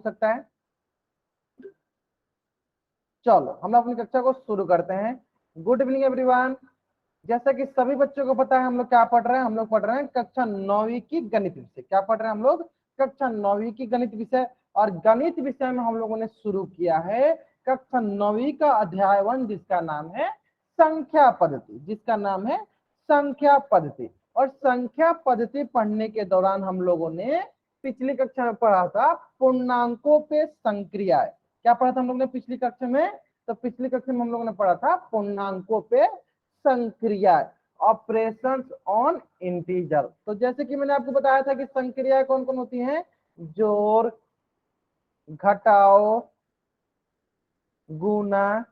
सकता है। चलो हम अपनी कक्षा को शुरू करते हैं। Good evening everyone. जैसा कि सभी बच्चों को पता है हम लोग क्या पढ़ रहे हैं, हम लोग पढ़ रहे हैं कक्षा 9वीं की गणित विषय। क्या पढ़ रहे हैं हम लोग? कक्षा 9वीं की गणित विषय। और गणित विषय में हम लोगों ने शुरू किया है कक्षा 9वीं का अध्याय 1, जिसका नाम है संख्या पद्धति, जिसका नाम है संख्या पद्धति। और संख्या पद्धति पढ़ने के दौरान हम लोगों ने पिछली कक्षा में पढ़ा था पूर्णांकों पे संक्रियाएं। क्या पढ़ा था हम लोग ने पिछली कक्षा में? तो पिछली कक्षा में हम लोगों ने पढ़ा था पूर्णांकों पे संक्रियाएं, ऑपरेशंस ऑन इंटीजर। तो जैसे कि मैंने आपको बताया था कि संक्रियाएं कौन कौन होती हैं? जोड़, घटाओ, गुना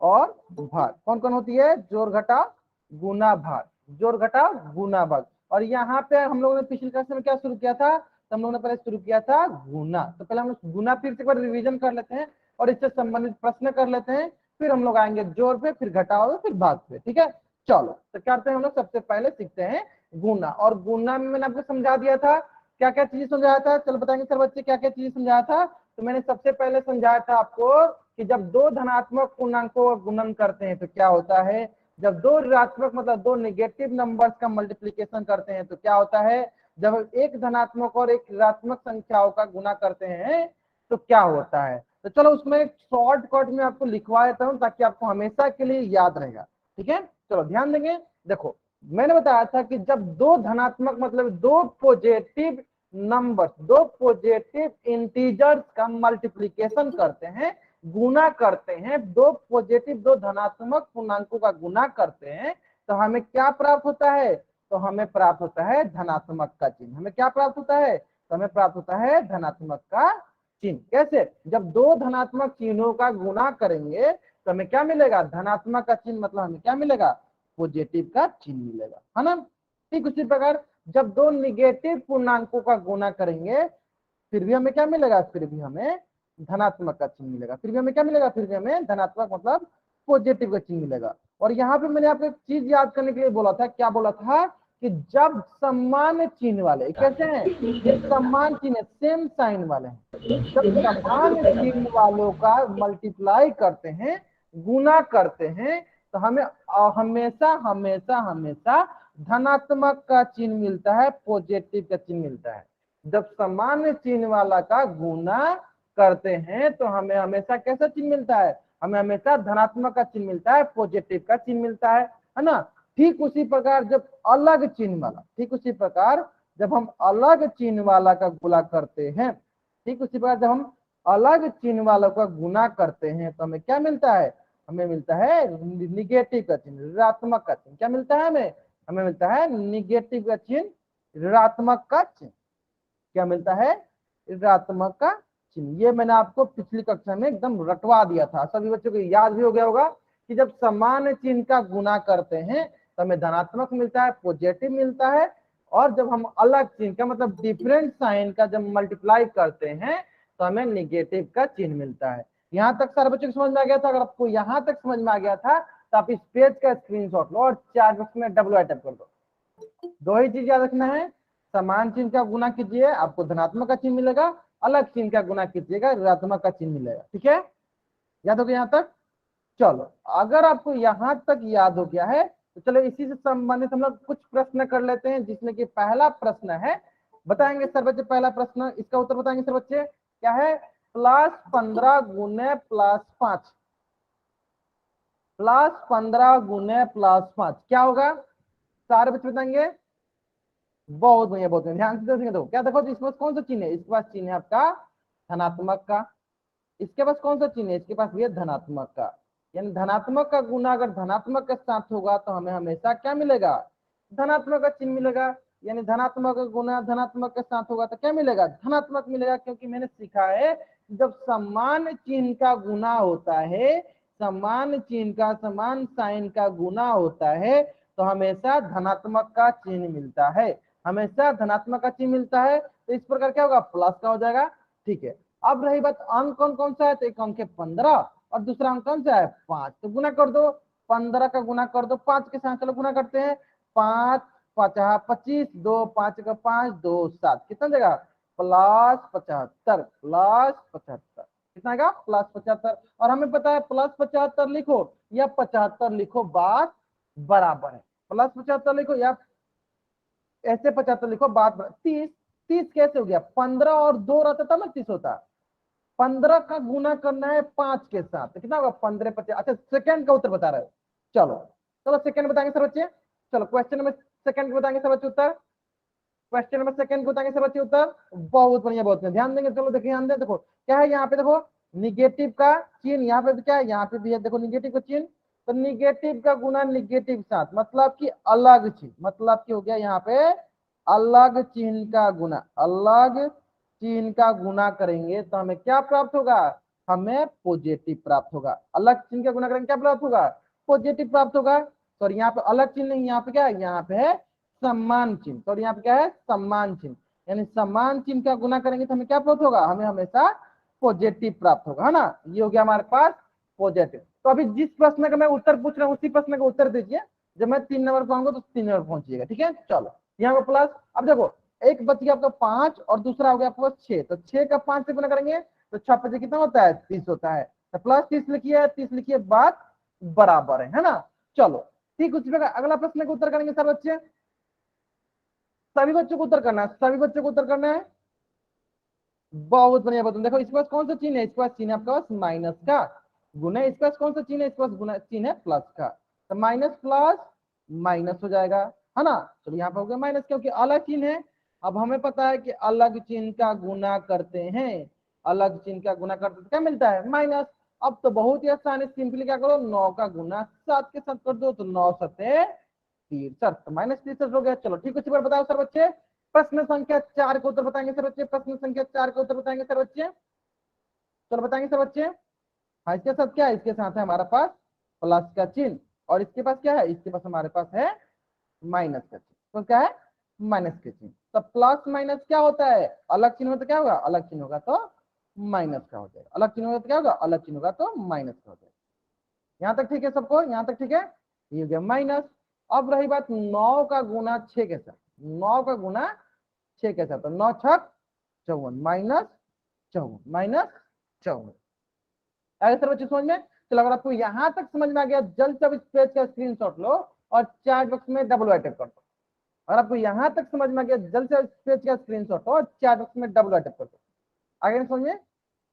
और भाग। कौन कौन होती है? जोड़, घटाओ, गुना, भाग। जोड़, घटाओ, गुना, भाग। और यहाँ पे हम लोगों ने पिछली कक्षा में क्या शुरू किया था? तो हम लोगों ने पहले शुरू किया था गुना। तो पहले हम लोग गुना फिर से एक बार रिवीजन कर लेते हैं और इससे संबंधित प्रश्न कर लेते हैं। फिर हम लोग आएंगे जोड़ पे, फिर घटाओ, फिर भाग पे। ठीक है, चलो तो क्या करते हैं हम लोग? सबसे पहले सीखते हैं गुना। और गुना में मैंने आपको समझा दिया था क्या क्या चीज समझाया था। चलो बताएंगे सर बच्चे क्या क्या चीज समझाया था। तो मैंने सबसे पहले समझाया था आपको कि जब दो धनात्मक पूर्णांकों का गुणन करते हैं तो क्या होता है, जब दो ऋणात्मक मतलब दो नेगेटिव नंबर्स का मल्टीप्लिकेशन करते हैं तो क्या होता है, जब एक धनात्मक और एक ऋणात्मक संख्याओं का गुना करते हैं तो क्या होता है। तो चलो उसमें एक शॉर्टकट में आपको लिखवा देता हूं ताकि आपको हमेशा के लिए याद रहेगा। ठीक है, चलो ध्यान देंगे। देखो मैंने बताया था कि जब दो धनात्मक मतलब दो पॉजिटिव नंबर्स, दो पॉजिटिव इंटीजर्स का मल्टीप्लिकेशन करते हैं, गुना करते हैं, दो पॉजिटिव दो धनात्मक पूर्णांकों का गुना करते हैं तो हमें क्या प्राप्त होता है? तो हमें प्राप्त होता है धनात्मक का चिन्ह। हमें क्या प्राप्त होता है? तो हमें प्राप्त होता है धनात्मक का चिन्ह। कैसे? जब दो धनात्मक चिन्हों का गुना करेंगे तो हमें क्या मिलेगा? धनात्मक का चिन्ह, मतलब हमें क्या मिलेगा? पॉजिटिव का चिन्ह मिलेगा, है ना। ठीक उसी प्रकार जब दो निगेटिव पूर्णांकों का गुना करेंगे फिर भी हमें क्या मिलेगा? फिर भी हमें धनात्मक का चिन्ह मिलेगा। फिर भी हमें क्या मिलेगा? फिर भी हमें धनात्मक मतलब पॉजिटिव का चिन्ह मिलेगा। और यहाँ पे मैंने आपको एक चीज याद करने के लिए बोला था। क्या बोला था? कि जब समान चिन्ह वाले, कैसे हैं ये? समान चिन्ह, सेम साइन वाले हैं। जब समान चिन्ह वालों का मल्टीप्लाई करते हैं, गुना करते हैं तो हमें हमेशा हमेशा हमेशा धनात्मक का चिन्ह मिलता है, पॉजिटिव का चिन्ह मिलता है। जब समान चिन्ह वाला का गुना करते हैं तो हमें हमेशा कैसा चिन्ह मिलता है? हमें हमेशा धनात्मक का चिन्ह मिलता है, पॉजिटिव का चिन्ह मिलता है ना। ठीक उसी प्रकार जब अलग चिन्ह वाला, ठीक उसी प्रकार जब हम अलग चिन्ह वाला का गुना करते हैं, ठीक उसी प्रकार जब हम अलग चिन्ह वालों का गुना करते हैं तो हमें क्या मिलता है? हमें मिलता है निगेटिव का चिन्ह, ऋणात्मक का चिन्ह। क्या मिलता है हमें? हमें मिलता है निगेटिव का चिन्ह, ऋणात्मक का चिन्ह। क्या मिलता है? ऋणात्मक का चिन्ह। ये मैंने आपको पिछली कक्षा में एकदम रटवा दिया था, सभी बच्चों को याद भी हो गया होगा कि जब समान चिन्ह का गुना करते हैं तो हमें धनात्मक मिलता है, पॉजिटिव मिलता है। और जब हम अलग चिन्ह का मतलब डिफरेंट साइन का जब मल्टीप्लाई करते हैं तो हमें निगेटिव का चिन्ह मिलता है। यहाँ तक सारे बच्चों को समझ में आ गया था? अगर आपको यहाँ तक समझ में आ गया था तो आप इस पेज का स्क्रीनशॉट लो और चैट बॉक्स में डब्ल्यू टाइप कर दो। दो ही चीज याद रखना है, समान चिन्ह का गुना कीजिए आपको धनात्मक का चिन्ह मिलेगा, अलग चिन्ह का गुना कीजिएगा ऋणात्मक का चिन्ह मिलेगा। ठीक है, याद हो गया यहाँ तक? चलो अगर आपको यहाँ तक याद हो गया है तो चलो इसी से संबंधित हम लोग कुछ प्रश्न कर लेते हैं, जिसमें कि पहला प्रश्न है, बताएंगे सर बच्चे पहला प्रश्न, इसका उत्तर बताएंगे सर बच्चे क्या है? +15 गुने +5, +15 गुने +5 क्या होगा? सारे बच्चे बताएंगे। बहुत बढ़िया, बहुत बढ़िया, ध्यान से देखेंगे तो क्या देखो इसके पास कौन सा चिन्ह है? इसके पास चिन्ह है आपका धनात्मक का। इसके पास कौन सा चिन्ह है? इसके पास भी है धनात्मक का। यानी धनात्मक का गुना अगर धनात्मक के साथ होगा तो हमें हमेशा क्या मिलेगा? धनात्मक का चिन्ह मिलेगा। यानी धनात्मक का गुना धनात्मक के साथ होगा तो क्या मिलेगा? धनात्मक मिलेगा। क्योंकि मैंने सीखा है जब समान चिन्ह का गुना होता है, समान चिन्ह का समान साइन का गुना होता है तो हमेशा धनात्मक का चिन्ह मिलता है, हमेशा धनात्मक का चिन्ह मिलता है। तो इस प्रकार क्या होगा? प्लस का हो जाएगा। ठीक है, अब रही बात अंक कौन कौन सा है? तो एक अंक है 15 और दूसरा अंक कौन सा है? 5। तो गुना कर दो, 15 का गुना कर दो 5 के साथ। चलो गुना करते हैं, 5 5 25, 2 5 का 5, 2 7, कितना देगा? +75, +75 कितना आएगा +75। और हमें पता है +75 लिखो या 75 लिखो बात बराबर है। +75 लिखो या ऐसे 75 लिखो बात बराबर। 30 30 कैसे हो गया, 15 और 2 रहता तब ना 30 होता। 15 का गुना करना है 5 के साथ, तो कितना होगा 15 50। अच्छा सेकंड का उत्तर बता रहे हो, चलो चलो सेकंड बताएंगे सर बच्चे। चलो क्वेश्चन नंबर सेकंड बताएंगे सर बच्चे उत्तर। क्वेश्चन नंबर सेकंड बताएंगे सर बच्चे उत्तर। बहुत बढ़िया बहुत बढ़िया, ध्यान देंगे। चलो देखिए ध्यान दे, देखो क्या है यहाँ पे, देखो निगेटिव का चिन्ह यहाँ पे भी क्या है, यहाँ पे भी है देखो निगेटिव का चिन्ह। तो निगेटिव का गुना निगेटिव साथ मतलब कि अलग चिन्ह, मतलब कि हो गया यहाँ पे अलग चिन्ह का गुना, अलग चिन्ह का गुना करेंगे तो हमें क्या प्राप्त होगा, हमें पॉजिटिव प्राप्त होगा। अलग चिन्ह का गुना करेंगे क्या प्राप्त होगा, पॉजिटिव प्राप्त होगा। तो यहाँ पे अलग चिन्ह नहीं, यहाँ पे क्या है, यहाँ पे है सम्मान चिन्ह। तो यहाँ पे क्या है, सम्मान चिन्ह, यानी सम्मान चिन्ह का गुना करेंगे तो हमें क्या प्राप्त होगा, हमें हमेशा पॉजिटिव प्राप्त होगा, है ना। ये हो गया हमारे पास पॉजिटिव। तो अभी जिस प्रश्न का मैं उत्तर पूछ रहा हूँ उसी प्रश्न का उत्तर दीजिए। जब मैं 3 नंबर पाऊंगा तो 3 नंबर पहुंचिएगा, ठीक है। चलो यहाँ पे प्लस, अब देखो एक बच गया आपका 5 और दूसरा हो गया आपका 6। तो 6 का 5 से गुना करेंगे तो 6 5 कितना होता है, 30 होता है। तो +30 लिखिए, 30 लिखिए, बात बराबर है ना। चलो ठीक, उसी प्रकार अगला प्रश्न का उत्तर करेंगे सर बच्चे। सभी बच्चों को उत्तर करना है, सभी बच्चों को उत्तर करना है। बहुत बढ़िया बात। देखो इसके पास कौन सा चिन्ह है, इसके पास चिन्ह है आपके पास माइनस का, गुना इसके पास कौन सा चिन्ह है, इसके पास गुना चिन्ह है प्लस का। तो माइनस प्लस माइनस हो जाएगा, है ना। चलो यहाँ पे हो गया माइनस, क्योंकि अलग चिन्ह है। अब हमें पता है कि अलग चिन्ह का गुना करते हैं, अलग चिन्ह का गुना करते हैं क्या मिलता है, माइनस। अब तो बहुत ही आसान है, सिंपली क्या करो, 9 का गुना 7 के साथ कर दो तो 9 सते 63, तो -63 हो गया। चलो ठीक है, इसी बार बताओ सर बच्चे। प्रश्न संख्या 4 का उत्तर बताएंगे सर बच्चे, प्रश्न संख्या 4 का उत्तर बताएंगे सर बच्चे। चलो बताएंगे सर बच्चे। हाँ इसके साथ क्या है, इसके साथ है हमारा पास प्लस का चिन्ह, और इसके पास क्या है, इसके पास हमारे पास है माइनस का चिन्ह। तो क्या है, माइनस का चिन्ह। तो प्लस माइनस क्या होता है, अलग चिन्ह होता क्या होगा, अलग चिन्ह होगा तो माइनस का हो जाएगा, अलग चिन्ह होगा तो क्या होगा, अलग चिन्ह होगा तो माइनस का हो जाएगा। यहाँ तक ठीक है सबको, यहाँ तक ठीक है। ये हो गया माइनस। अब रही बात 9 का गुना 6 के साथ, 9 का गुना 6 के साथ, तो 9 छक 54 -54 आगे सर बच्चे समझ में। चलो अगर आपको यहाँ तक समझ में आ गया, जल्द से इस पेज का स्क्रीनशॉट लो और चैट बॉक्स में डबल टाइप कर दो। अगर आपको यहाँ तक समझ में आ गया, जल्द से इस पेज का स्क्रीनशॉट लो और चैट बॉक्स में डबल टाइप कर दो। आगे समझ में,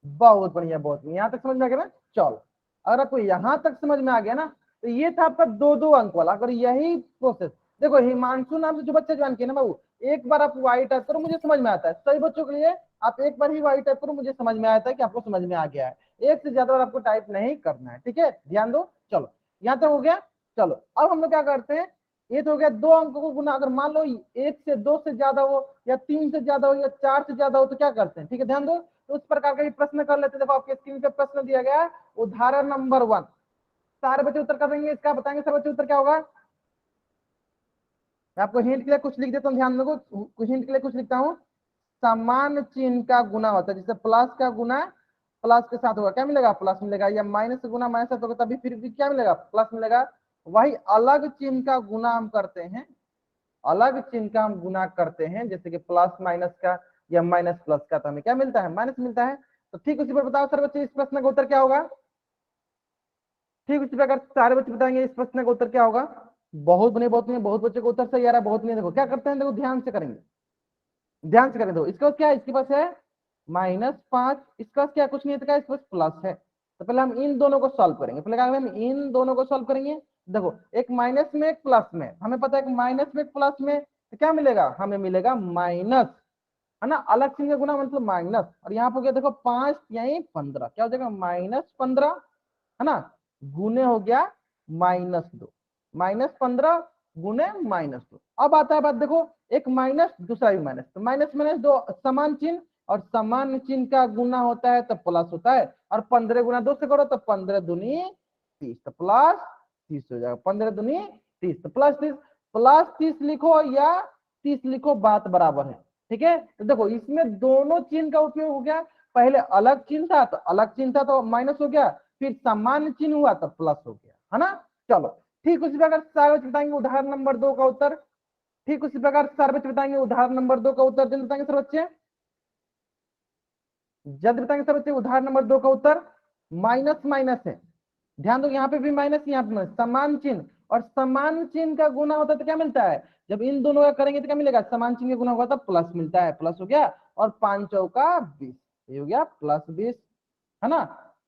बहुत बढ़िया बहुत बढ़िया, यहाँ तक समझ में आ गया ना। चलो अगर आपको यहाँ तक समझ में आ गया ना, तो ये था आपका 2-2 अंक वाला। अगर यही प्रोसेस, देखो हिमांशु नाम से जो बच्चे ज्वाइन किए ना बाबू, एक बार आप वाई टाइप करो, मुझे समझ में आता है। सही बच्चों के लिए आप एक बार ही वाई टाइप करो, मुझे समझ में आता है कि आपको समझ में आ गया है। एक से ज्यादा बार आपको टाइप नहीं करना है, ठीक है, ध्यान दो। चलो यहाँ तक हो गया। चलो अब हम लोग क्या करते हैं, ये तो हो गया 2 अंकों को गुना। अगर मान लो 1 से 2 से ज्यादा हो या 3 से ज्यादा हो या 4 से ज्यादा हो तो क्या करते हैं, ठीक है ध्यान दो। तो उस प्रकार का प्रश्न कर लेते हैं। देखो आपके स्क्रीन पे प्रश्न दिया गया है, उदाहरण नंबर 1। सारे बच्चे उत्तर कर देंगे, इसका बताएंगे सब बच्चे उत्तर क्या होगा। मैं आपको हिंट के लिए कुछ लिख देता हूँ, ध्यान दो, कुछ हिंट के लिए कुछ लिखता हूँ। समान चिन्ह का गुना होता है, जैसे प्लस का गुना प्लस के साथ होगा क्या मिलेगा, प्लस मिलेगा, या माइनस का गुना माइनस होगा तभी फिर भी क्या मिलेगा, प्लस मिलेगा। वही अलग चिन्ह का गुना हम करते हैं, अलग चिन्ह का हम गुना करते हैं, जैसे कि प्लस माइनस का या माइनस प्लस का, तो हमें क्या मिलता है, माइनस मिलता है। तो ठीक उसी पर बताओ सर बच्चे, इस प्रश्न का उत्तर क्या होगा। ठीक उसी प्रकार सारे बच्चे बताएंगे इस प्रश्न का उत्तर क्या होगा। बहुत बने, बहुत नहीं, बहुत बच्चे को उत्तर सही आ रहा है, बहुत नहीं। देखो क्या करते हैं, देखो ध्यान से करेंगे, ध्यान से करें। दो इसके पास क्या है, इसके पास है -5, इसका क्या कुछ नहीं है, इसके पास प्लस है। तो पहले हम इन दोनों को सॉल्व करेंगे, पहले हम इन दोनों को सॉल्व करेंगे। देखो एक माइनस में एक प्लस में, हमें पता है कि माइनस में एक प्लस में तो क्या मिलेगा, हमें मिलेगा माइनस, है ना। अलग चिन्ह का गुना मतलब माइनस। और यहाँ पर देखो 5 यही 15, क्या हो जाएगा -15, है ना। गुने हो गया -2, -15 गुने -2। अब आता है बात, देखो एक माइनस दूसरा भी माइनस, तो माइनस माइनस दो समान चिन्ह, और समान चिन्ह का गुना होता है तो प्लस होता है। और 15 गुना 2 से करो तो 15 दूनी 30, तो प्लस 30 हो जाएगा, 15 दूनी 30, तो +30, +30 लिखो या 30 लिखो, बात बराबर है, ठीक है। तो देखो इसमें दोनों चिन्ह का उपयोग हो गया। पहले अलग चिन्ह था तो अलग चिन्ह था तो माइनस हो गया, फिर समान चिन्ह हुआ तो प्लस हो गया, है ना। चलो ठीक उसी प्रकार सारे बच्चे बताएंगे उदाहरण नंबर 2 का उत्तर। ठीक उसी प्रकार सारे बच्चे बताएंगे उदाहरण नंबर 2 का उत्तर, जल्दी बताएंगे सर बच्चे। जल्दी बताएंगे सर बच्चे। उदाहरण नंबर 2 का उत्तर माइनस माइनस है। ध्यान दो, यहाँ पे भी माइनस, यहाँ पे माइनस, समान चिन्ह, और समान चिन्ह का गुना होता है तो क्या मिलता है? जब इन दोनों का करेंगे तो क्या मिलेगा? समान चिन्ह का गुना होगा तो प्लस मिलता है, प्लस हो गया। और 5 चौका 20, ये हो गया +20, है ना।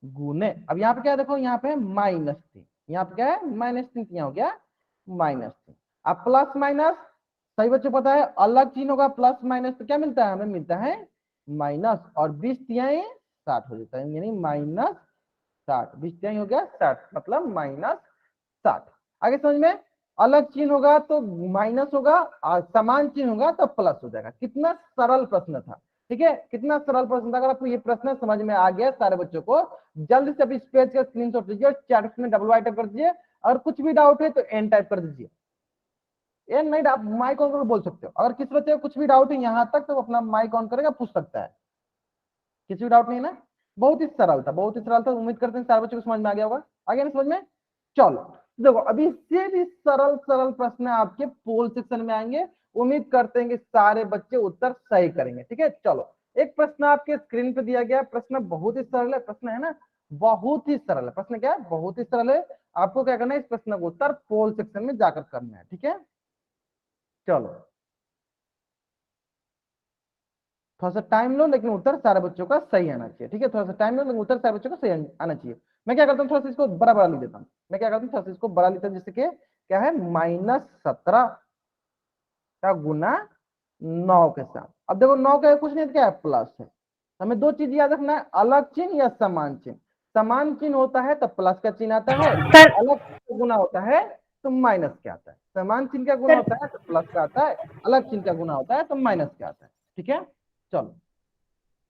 गुने, अब यहाँ पे क्या देखो, यहाँ पे -3, यहाँ पे क्या है? -3, यहाँ हो गया -3। अब प्लस माइनस, सही बच्चों पता है अलग चिन्ह होगा प्लस माइनस तो क्या मिलता है? हमें मिलता है माइनस, और 20 तिहाई 60 हो जाता है, यानी -60, 20 तिहाई हो गया 60, मतलब -60। आगे समझ में? अलग चिन्ह होगा तो माइनस होगा, और समान चिन्ह होगा तो प्लस हो जाएगा। कितना सरल प्रश्न था, ठीक है, कितना सरल प्रश्न था। अगर आपको ये प्रश्न समझ में आ गया सारे बच्चों को, जल्दी से अभी इस पेज का स्क्रीनशॉट लीजिए, चैट में डब्ल्यू टाइप कर दीजिए, और कुछ भी डाउट है तो एन टाइप कर दीजिए। एन नहीं, आप माइक ऑन करके बोल सकते हो। अगर किसी बच्चे को कुछ भी डाउट है यहाँ तक तो वो अपना माइक ऑन करेगा, पूछ सकता है। किसी भी डाउट नहीं है ना? बहुत ही सरल था, बहुत ही सरल था। उम्मीद करते हैं सारे बच्चों को समझ में आ गया होगा। आ गया ना समझ में? चलो देखो, अभी इससे भी सरल सरल प्रश्न आपके पोल सेक्शन में आएंगे। उम्मीद करते हैं कि सारे बच्चे उत्तर सही करेंगे, ठीक है। चलो, एक प्रश्न आपके स्क्रीन पे दिया गया, प्रश्न बहुत ही सरल है, प्रश्न है ना, बहुत ही सरल है। प्रश्न क्या है? बहुत ही सरल है। आपको क्या करना है? इस प्रश्न का उत्तर पोल सेक्शन में जाकर करना है, ठीक है। चलो, थोड़ा सा टाइम लो, लेकिन उत्तर सारे बच्चों का सही आना चाहिए, ठीक है। थोड़ा सा टाइम लो, लेकिन उत्तर सारे बच्चों का सही आना चाहिए। मैं क्या करता हूँ, थोड़ा सा इसको बड़ा बड़ा लिख देता हूँ। मैं क्या करता हूँ, थोड़ा सा इसको बड़ा लिखता हूँ, जैसे कि क्या है, -17 का गुना 9 के साथ। अब देखो 9 का कुछ नहीं, क्या है? प्लस है। हमें दो चीज याद रखना है, अलग चिन्ह या समान चिन्ह। समान चिन्ह होता है तो प्लस का चिन्ह आता है, सर अलग चिन्ह का गुना होता है तो माइनस का आता है। समान चिन्ह का गुना सर होता है तो प्लस का आता है, अलग चिन्ह का गुना होता है तो माइनस का आता है, ठीक है। चलो,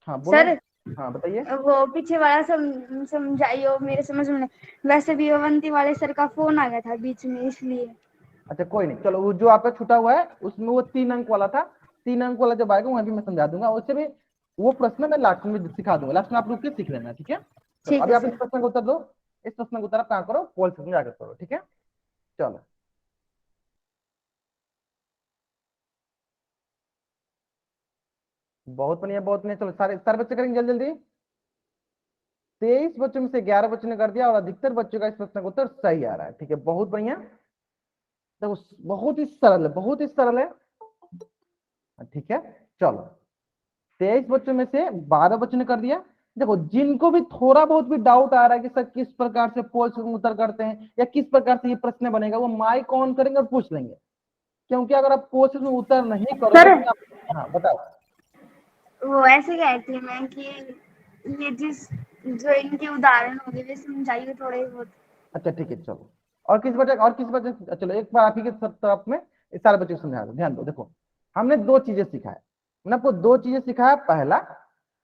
हाँ बोलो। सर हाँ बताइए। वो पीछे वाला समझाइयो, मेरे समझ में नहीं। वैसे भी अवंती वाले सर का फोन आ गया था बीच में, इसलिए। अच्छा कोई नहीं, चलो, वो जो आपका छूटा हुआ है उसमें वो 3 अंक वाला था, 3 अंक वाला जब आएगा वहां भी मैं समझा दूंगा। उससे भी वो प्रश्न मैं लास्ट में सिखा दूंगा, लास्ट में आप रुक के सीख लेना, ठीक है। चलो, ठीक अभी है आप इस सर। प्रश्न का उत्तर दो। इस प्रश्न का उत्तर आप कहाँ करो? पोल सेक्शन में जाकर करो, ठीक है। चलो, बहुत बढ़िया, बहुत बढ़िया। चलो, सारे सारे बच्चे करेंगे जल्दी जल्दी। 23 बच्चों में से 11 बच्चों ने कर दिया, और अधिकतर बच्चों का इस प्रश्न का उत्तर सही आ रहा है, ठीक है, बहुत बढ़िया। देखो, बहुत ही सरल है, बहुत ही सरल है, ठीक है। चलो, 23 बच्चों में से 12 बच्चों ने कर दिया। देखो, जिनको भी थोड़ा बहुत भी डाउट आ रहा है कि सर किस प्रकार से पोल से उत्तर करते हैं या किस प्रकार से ये प्रश्न बनेगा, वो माइक ऑन करेंगे और पूछ लेंगे। क्योंकि अगर आप पोल से उत्तर नहीं करोगे सर तो हाँ बताओ। वो ऐसे कह रही थी मैं कि ये जो इनके उदाहरण हो गए वे समझाइए थोड़े बहुत। अच्छा ठीक है, चलो। और किस बच्चे, चलो एक बार आप ही के तरफ में इस सारे बच्चे को समझा दो। ध्यान दो, देखो, हमने दो चीजें सिखा है। मैंने आपको दो चीजें सिखाया। पहला,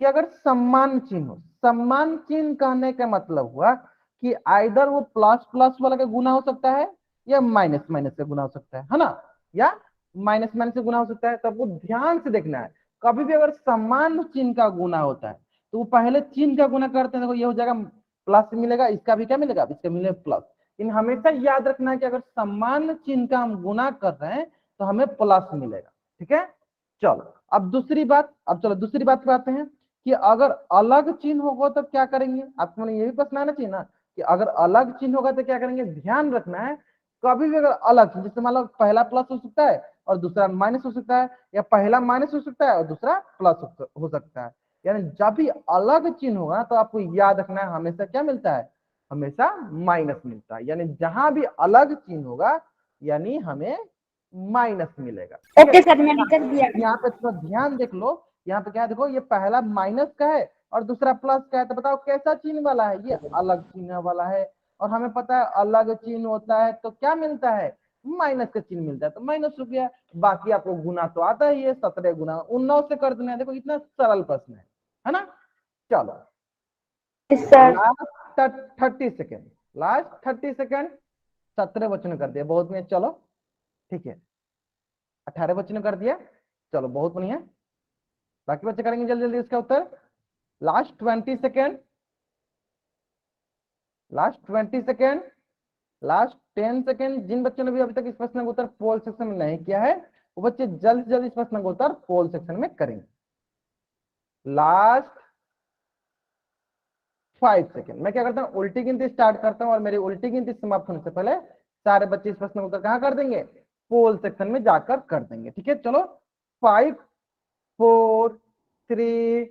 कि अगर सम्मान चिन्ह हो, सम्मान चिन्ह कहने का मतलब हुआ कि आइदर वो प्लस प्लस वाला का गुना हो सकता है, या माइनस माइनस का गुना हो सकता है ना, या माइनस माइनस का गुना हो सकता है। तब वो ध्यान से देखना है, कभी भी अगर सम्मान चिन्ह का गुना होता है तो वो पहले चिन्ह का गुना करते हैं। देखो, ये हो जाएगा प्लस मिलेगा, इसका भी क्या मिलेगा? इसका मिलेगा प्लस। इन हमेशा याद रखना है कि अगर समान चिन्ह का हम गुना कर रहे हैं तो हमें प्लस मिलेगा, ठीक है। चलो, अब दूसरी बात, अब चलो दूसरी बात पे आते हैं कि अगर अलग चिन्ह होगा तो क्या करेंगे। आपको मैंने ये भी प्रश्न आना चाहिए ना कि अगर अलग चिन्ह होगा तो क्या करेंगे। ध्यान रखना है, कभी भी अगर अलग चिन्ह, जैसे मान लो पहला प्लस हो सकता है और दूसरा माइनस हो सकता है, या पहला माइनस हो सकता है और दूसरा प्लस हो सकता है। यानी जब भी अलग चिन्ह होगा तो आपको याद रखना है हमेशा क्या मिलता है? हमेशा माइनस मिलता है। यानी जहां भी अलग चिन्ह होगा यानी हमें माइनस मिलेगा, ठीक है। ओके सर, मैंने कर दिया। यहाँ पे थोड़ा ध्यान देख लो, यहाँ पे क्या है, देखो, ये पहला माइनस का है और दूसरा प्लस का है, तो बताओ कैसा चिन्ह वाला है? ये अलग चिन्ह वाला है। और हमें पता है अलग चिन्ह होता है तो क्या मिलता है? माइनस का चिन्ह मिलता है, तो माइनस हो गया। बाकी आपको गुना तो आता ही है, 17 गुना 19 से कर देना है। देखो, इतना सरल प्रश्न है ना। चलो, sir last 30 second, last 30 second. 17 बच्चों ने कर दिया, बहुत बढ़िया। चलो ठीक है, 18 बच्चों ने कर दिया, चलो बहुत बढ़िया। बाकी बच्चे करेंगे जल्दी जल्दी इसका उत्तर। Last 20 second, last 20 second, last 10 second. जिन बच्चों ने भी अभी तक इस प्रश्न का उत्तर पोल सेक्शन में नहीं किया है वो बच्चे जल्द से जल्द इस प्रश्न का उत्तर पोल सेक्शन में करेंगे। Last 5 second. मैं क्या करता हूँ, उल्टी गिनती स्टार्ट करता हूँ और मेरी उल्टी गिनती समाप्त होने से पहले सारे बच्चे इस प्रश्न को उत्तर कहाँ कर देंगे, पोल सेक्शन में जाकर कर देंगे। ठीक है, चलो 5 4 3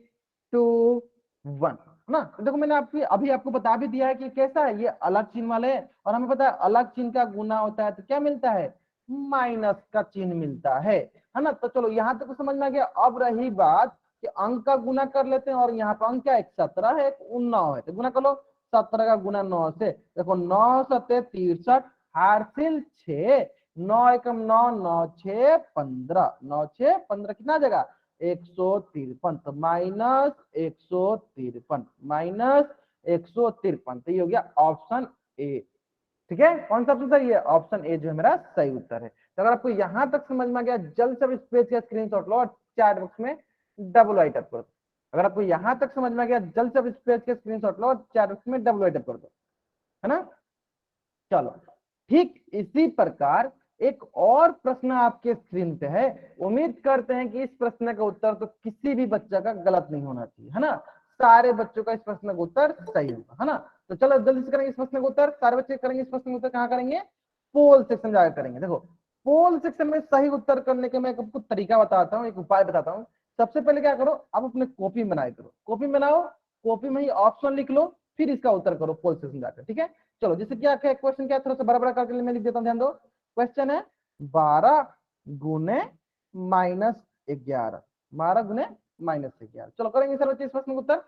2 1 ना। तो देखो मैंने आपकी अभी आपको बता भी दिया है कि कैसा है, ये अलग चिन्ह वाले हैं और हमें पता है अलग चिन्ह का गुना होता है तो क्या मिलता है, माइनस का चिन्ह मिलता है ना। तो चलो यहां तक तो समझ में आ गया। अब रही बात कि अंक का गुना कर लेते हैं और यहाँ पर अंक क्या है, 17 है, 19 है, तो गुना कर लो 17 का गुना 9 से। देखो 9 सत्ते 63, हासिल 6, 9 एकम 9, 9 6 15, 9 6 15 कितना जगह 153, तो माइनस 153, माइनस 153, तो ये हो गया ऑप्शन ए। ठीक है, कौन सा ऑप्शन सही है, ऑप्शन ए जो है मेरा सही उत्तर है। तो अगर आपको यहां तक समझ में आ गया, जल्द से इस पेज का स्क्रीनशॉट लो और चैट बॉक्स में डबल राइट अप कर दो। अगर आपको यहां तक समझ में आ गया, जल्द से इस पेज का स्क्रीनशॉट लो और चैट बॉक्स में डबल राइट अप कर दो, है ना। चलो ठीक इसी प्रकार एक और प्रश्न आपके स्क्रीन पे है। उम्मीद करते हैं कि इस प्रश्न का उत्तर तो किसी भी बच्चा का गलत नहीं होना चाहिए, है ना। सारे बच्चों का इस प्रश्न का उत्तर सही होगा, है ना। तो चलो जल्दी से करेंगे इस प्रश्न का उत्तर, सारे बच्चे करेंगे इस प्रश्न का उत्तर, कहाँ करेंगे, पोल सेक्शन जाकर करेंगे। देखो पोल सेक्शन में सही उत्तर करने के मैं आपको तरीका बताता हूँ, एक उपाय बताता हूँ। सबसे पहले क्या करो, आप अपने कॉपी बनाए करो, कॉपी बनाओ, कॉपी में ही ऑप्शन लिख लो, फिर इसका उत्तर करो पोल सेक्शन जाकर। ठीक है, चलो जैसे क्या क्वेश्चन क्या, थोड़ा सा बड़ा बड़ा करके मैं लिख देता हूँ, ध्यान दो। क्वेश्चन है 12 गुने माइनस 11, 12 गुने माइनस 11। चलो करेंगे सर बच्चे इस प्रश्न का उत्तर।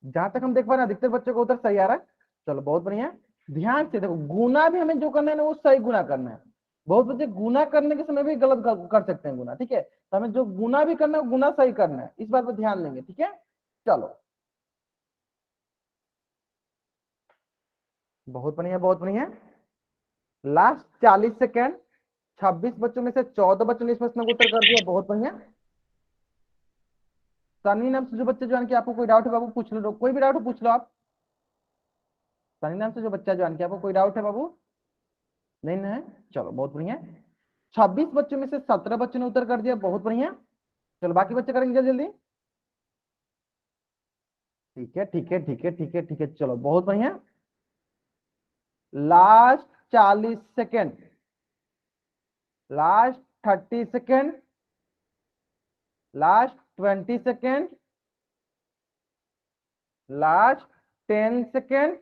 जहां तक हम देख पा रहे हैं अधिकतर बच्चों का उत्तर सही आ रहा है। चलो बहुत बढ़िया, ध्यान से देखो, गुना भी हमें जो करना है ना वो सही गुना करना है। बहुत बच्चे गुना करने के समय भी गलत कर सकते हैं गुना, ठीक है, तो हमें जो गुना भी करना है वो गुना सही करना है, इस बात पर ध्यान देंगे। ठीक है, चलो बहुत बढ़िया बहुत बढ़िया। लास्ट 40 सेकेंड, 26 बच्चों में से 14 बच्चों ने इस प्रश्न को उत्तर कर दिया, बहुत बढ़िया। सनी नाम से जो बच्चे ज्वाइन किया, आपको कोई डाउट है बाबू पूछ लो, कोई भी डाउट हो पूछ लो आप। सनी नाम से जो बच्चा ज्वाइन किया, आपको कोई डाउट है बाबू, नहीं ना है, चलो बहुत बढ़िया। 26 बच्चों में से 17 बच्चों ने उत्तर कर दिया, बहुत बढ़िया। चलो बाकी बच्चे करेंगे जल्दी जल्दी। ठीक है ठीक है ठीक है ठीक है ठीक है, चलो बहुत बढ़िया। Last 40 second, last 30 second, last 20 second, last 10 second,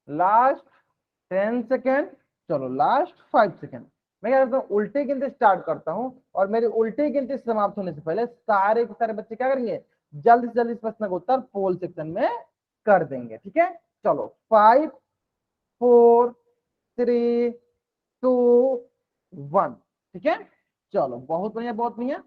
last 10 second, चलो लास्ट 5 सेकेंड। मैं क्या करता हूँ, उल्टी गिनती स्टार्ट करता हूँ और मेरी उल्टी गिनती समाप्त होने से पहले सारे के सारे बच्चे क्या करेंगे, जल्दी से जल्दी इस प्रश्न का उत्तर पोल सेक्शन में कर देंगे। ठीक है, चलो 5 4 3 2 1। ठीक है, चलो बहुत बढ़िया बहुत बढ़िया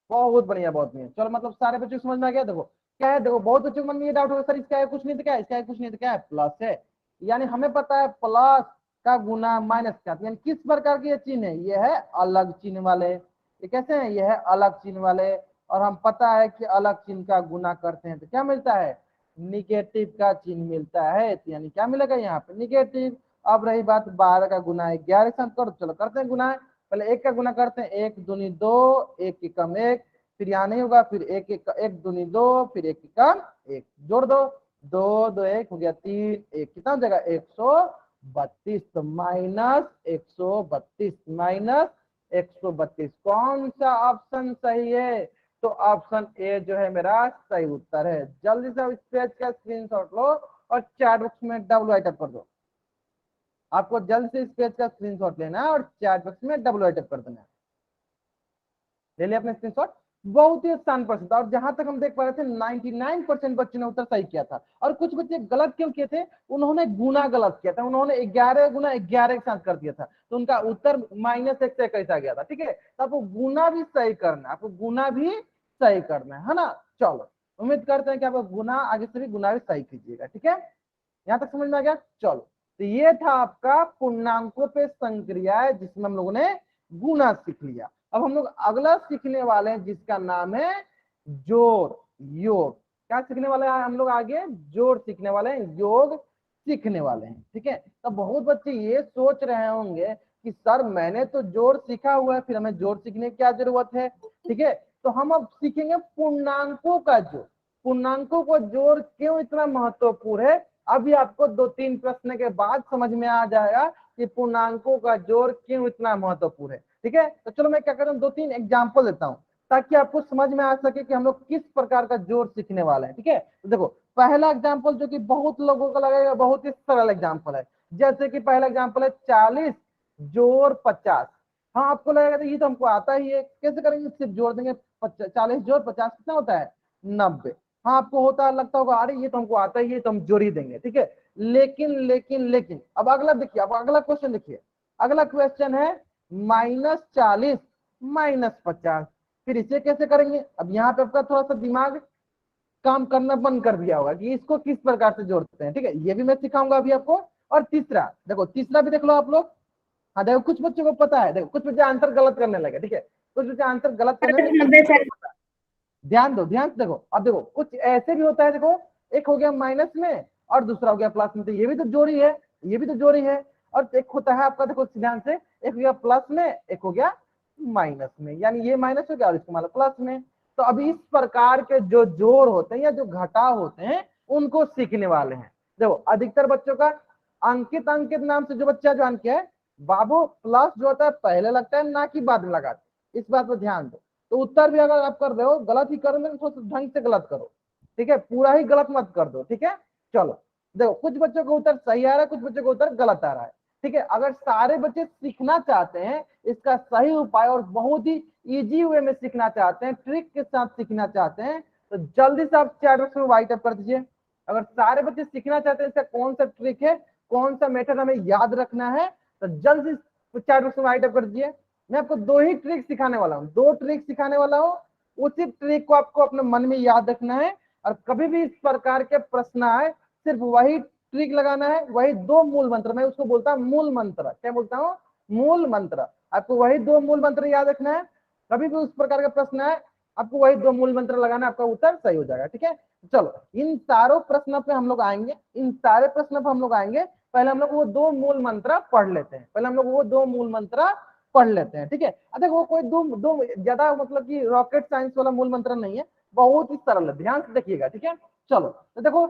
बहुत बढ़िया बहुत बढ़िया। चलो मतलब सारे बच्चों को समझ में आ गया। देखो क्या है, देखो बहुत बच्चों के मन में ये डाउट होगा सर इसका है कुछ नहीं तो क्या है, इसका है कुछ नहीं तो क्या है, प्लस है। यानी हमें पता है प्लस का गुना माइनस का, यानी किस प्रकार के ये चिन्ह है, ये है अलग चिन्ह वाले। ये कैसे हैं, ये है अलग चिन्ह वाले। और हम पता है कि अलग चिन्ह का गुना करते हैं तो क्या मिलता है, निगेटिव का चिन्ह मिलता है, तो यानी क्या मिलेगा यहाँ पे, निगेटिव। अब रही बात 12 का गुना 11 के साथ करो, चलो करते हैं गुना। पहले एक का गुना करते हैं, एक दूनी दो, एक की कम एक, फिर यहाँ नहीं होगा, फिर एक एक एक दूनी दो, फिर एक की कम एक, जोड़ दो, दो दो एक हो गया 3, एक कितना हो जाएगा 132, तो माइनस 132, माइनस 132। कौन सा ऑप्शन सही है, तो ऑप्शन ए जो है मेरा सही उत्तर है। जल्दी से इस पेज का स्क्रीनशॉट लो और चैट बॉक्स में डबल राइट अप कर दो। आपको जल्द से इस पेज का स्क्रीनशॉट लेना है और चैट बॉक्स में डबल राइट अप कर देना है। ले लिया अपने स्क्रीनशॉट, बहुत ही आसान प्रश्न था। और जहां तक हम देख पा रहे थे 99% बच्चों ने उत्तर सही किया था। और कुछ बच्चे गलत क्यों किए थे, उन्होंने गुना गलत किया था, उन्होंने 11 गुना 11 के साथ कर दिया था, तो उनका उत्तर -1 से कैसा गया था। ठीक है, तो आपको गुना भी सही करना है, आपको गुना भी सही करना है ना। चलो उम्मीद करते हैं कि आप गुना आगे से भी गुना भी सही कीजिएगा। ठीक है, यहाँ तक समझ में आ गया। चलो तो ये था आपका पूर्णांकों पे संक्रिया, जिसमें हम लोगों ने गुना सीख लिया। अब हम लोग अगला सीखने वाले हैं जिसका नाम है जोड़ योग। क्या सीखने वाले हैं हम लोग आगे, जोड़ सीखने वाले हैं, योग सीखने वाले हैं। ठीक है, तो बहुत बच्चे ये सोच रहे होंगे कि सर मैंने तो जोड़ सीखा हुआ है, फिर हमें जोड़ सीखने की क्या जरूरत है। ठीक है, तो हम अब सीखेंगे पूर्णांकों का जोड़। पूर्णांकों को जोड़ क्यों इतना महत्वपूर्ण है, अभी आपको 2-3 प्रश्न के बाद समझ में आ जाएगा कि पूर्णांकों का जोड़ क्यों इतना महत्वपूर्ण है। ठीक है, तो चलो मैं क्या कर रहा हूँ, 2-3 एग्जाम्पल देता हूँ ताकि आपको समझ में आ सके कि हम लोग किस प्रकार का जोड़ सीखने वाले हैं। ठीक है, तो देखो पहला एग्जाम्पल जो कि बहुत लोगों को लगेगा बहुत ही सरल एग्जाम्पल है, जैसे कि पहला एग्जाम्पल है 40 जोड़ 50। हाँ आपको लगेगा तो ये तो हमको आता ही है, कैसे करेंगे, सिर्फ जोड़ देंगे। 40 जोड़ 50 कितना होता है, 90। हाँ आपको होता है, लगता होगा अरे ये तो हमको आता ही है तो हम जोड़ ही देंगे। ठीक है, लेकिन लेकिन लेकिन अब अगला देखिए, अब अगला क्वेश्चन देखिए। अगला क्वेश्चन है -40 -50। फिर इसे कैसे करेंगे, अब यहाँ पे आपका थोड़ा सा दिमाग काम करना बंद कर दिया होगा कि इसको किस प्रकार से जोड़ते हैं। ठीक है, ये भी मैं सिखाऊंगा अभी आपको। और तीसरा देखो, तीसरा भी देख लो आप लोग। हाँ देखो कुछ बच्चों को पता है, देखो कुछ बच्चे आंसर गलत करने लगे। ठीक है, कुछ बच्चे आंसर गलत करने लगे, कुछ 90 बच्चों सर। को पता है। ध्यान दो, ध्यान से देखो। अब देखो कुछ ऐसे भी होता है, देखो एक हो गया माइनस में और दूसरा हो गया प्लस में, तो ये भी तो जोड़ी है, ये भी तो जोड़ी है। और एक होता है आपका, देखो ध्यान से, एक हो गया प्लस में, एक हो गया माइनस में, यानी ये माइनस हो गया और इसको मतलब प्लस में। तो अब इस प्रकार के जो जोड़ होते हैं या जो घटाव होते हैं उनको सीखने वाले हैं। देखो अधिकतर बच्चों का अंकित, अंकित नाम से जो बच्चा जो अंक है, बाबू प्लस जो होता है पहले लगता है ना कि बाद में लगाते, इस बात पर ध्यान दो। तो उत्तर भी अगर आप कर रहे हो, गलत ही कर रहे हो तो ढंग से गलत करो। ठीक है, पूरा ही गलत मत कर दो। ठीक है, चलो देखो कुछ बच्चों का उत्तर सही आ रहा है, कुछ बच्चों का उत्तर गलत आ रहा है। ठीक है, अगर सारे बच्चे सीखना चाहते हैं इसका सही उपाय और बहुत ही इजी वे में सीखना चाहते हैं, ट्रिक के साथ सीखना चाहते हैं, तो जल्दी से आप चैट बॉक्स में व्हाइट अप कर दीजिए। अगर सारे बच्चे सीखना चाहते हैं इसका कौन सा ट्रिक है, कौन सा मेथड हमें याद रखना है, तो जल्दी से चैट बॉक्स में व्हाइट अप कर दीजिए। मैं आपको 2 ही ट्रिक सिखाने वाला हूँ, 2 ट्रिक सिखाने वाला हूँ। उसी ट्रिक को आपको अपने मन में याद रखना है और कभी भी इस प्रकार के प्रश्न आए सिर्फ वही ट्रिक लगाना है, वही 2 मूल मंत्र, मैं उसको बोलता हूँ मूल मंत्र। क्या बोलता हूँ, मूल मंत्र। आपको वही 2 मूल मंत्र याद रखना है, कभी भी उस प्रकार का प्रश्न आए आपको वही 2 मूल मंत्र लगाना, आपका उत्तर सही हो जाएगा। ठीक है, चलो इन सारों प्रश्नों पे हम लोग आएंगे, इन सारे प्रश्नों पे हम लोग आएंगे। पहले हम लोग वो 2 मूल मंत्र पढ़ लेते हैं, पहले हम लोग वो 2 मूल मंत्र पढ़ लेते हैं। ठीक है, देखो वो कोई दो दो ज्यादा मतलब कि रॉकेट साइंस वाला मूल मंत्र नहीं है, बहुत ही सरल है, ध्यान से देखिएगा। ठीक है, चलो तो देखो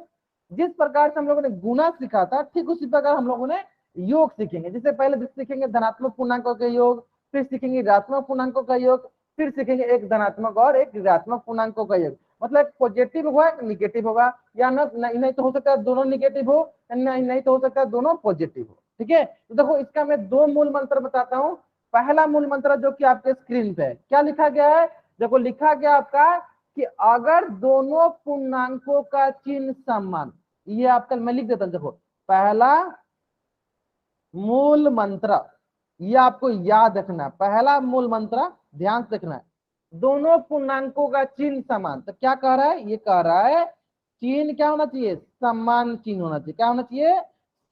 जिस प्रकार से हम लोगों ने गुना सीखा था, ठीक उसी प्रकार हम लोगों ने योग सीखेंगे। जैसे पहले सीखेंगे धनात्मक पूर्णांकों के योग, फिर सीखेंगे ऋणात्मक पूर्णांकों का योग, फिर सीखेंगे एक धनात्मक और एक ऋणात्मक पूर्णांकों का योग। मतलब पॉजिटिव होगा निगेटिव होगा, या नहीं तो हो सकता है दोनों निगेटिव हो, नहीं तो हो सकता है दोनों पॉजिटिव हो। ठीक है, तो देखो इसका मैं 2 मूल मंत्र बताता हूँ। पहला मूल मंत्र जो कि आपके स्क्रीन पे है, क्या लिखा गया है, देखो लिखा गया आपका कि अगर दोनों पूर्णांकों का चिन्ह समान, ये आपका मैं लिख देता हूं, देखो पहला मूल मंत्र, ये आपको याद रखना है। पहला मूल मंत्र ध्यान से रखना है, दोनों पूर्णांकों का चिन्ह समान। तो क्या कह रहा है, ये कह रहा है चिन्ह क्या होना चाहिए, समान चिन्ह होना चाहिए। क्या होना चाहिए,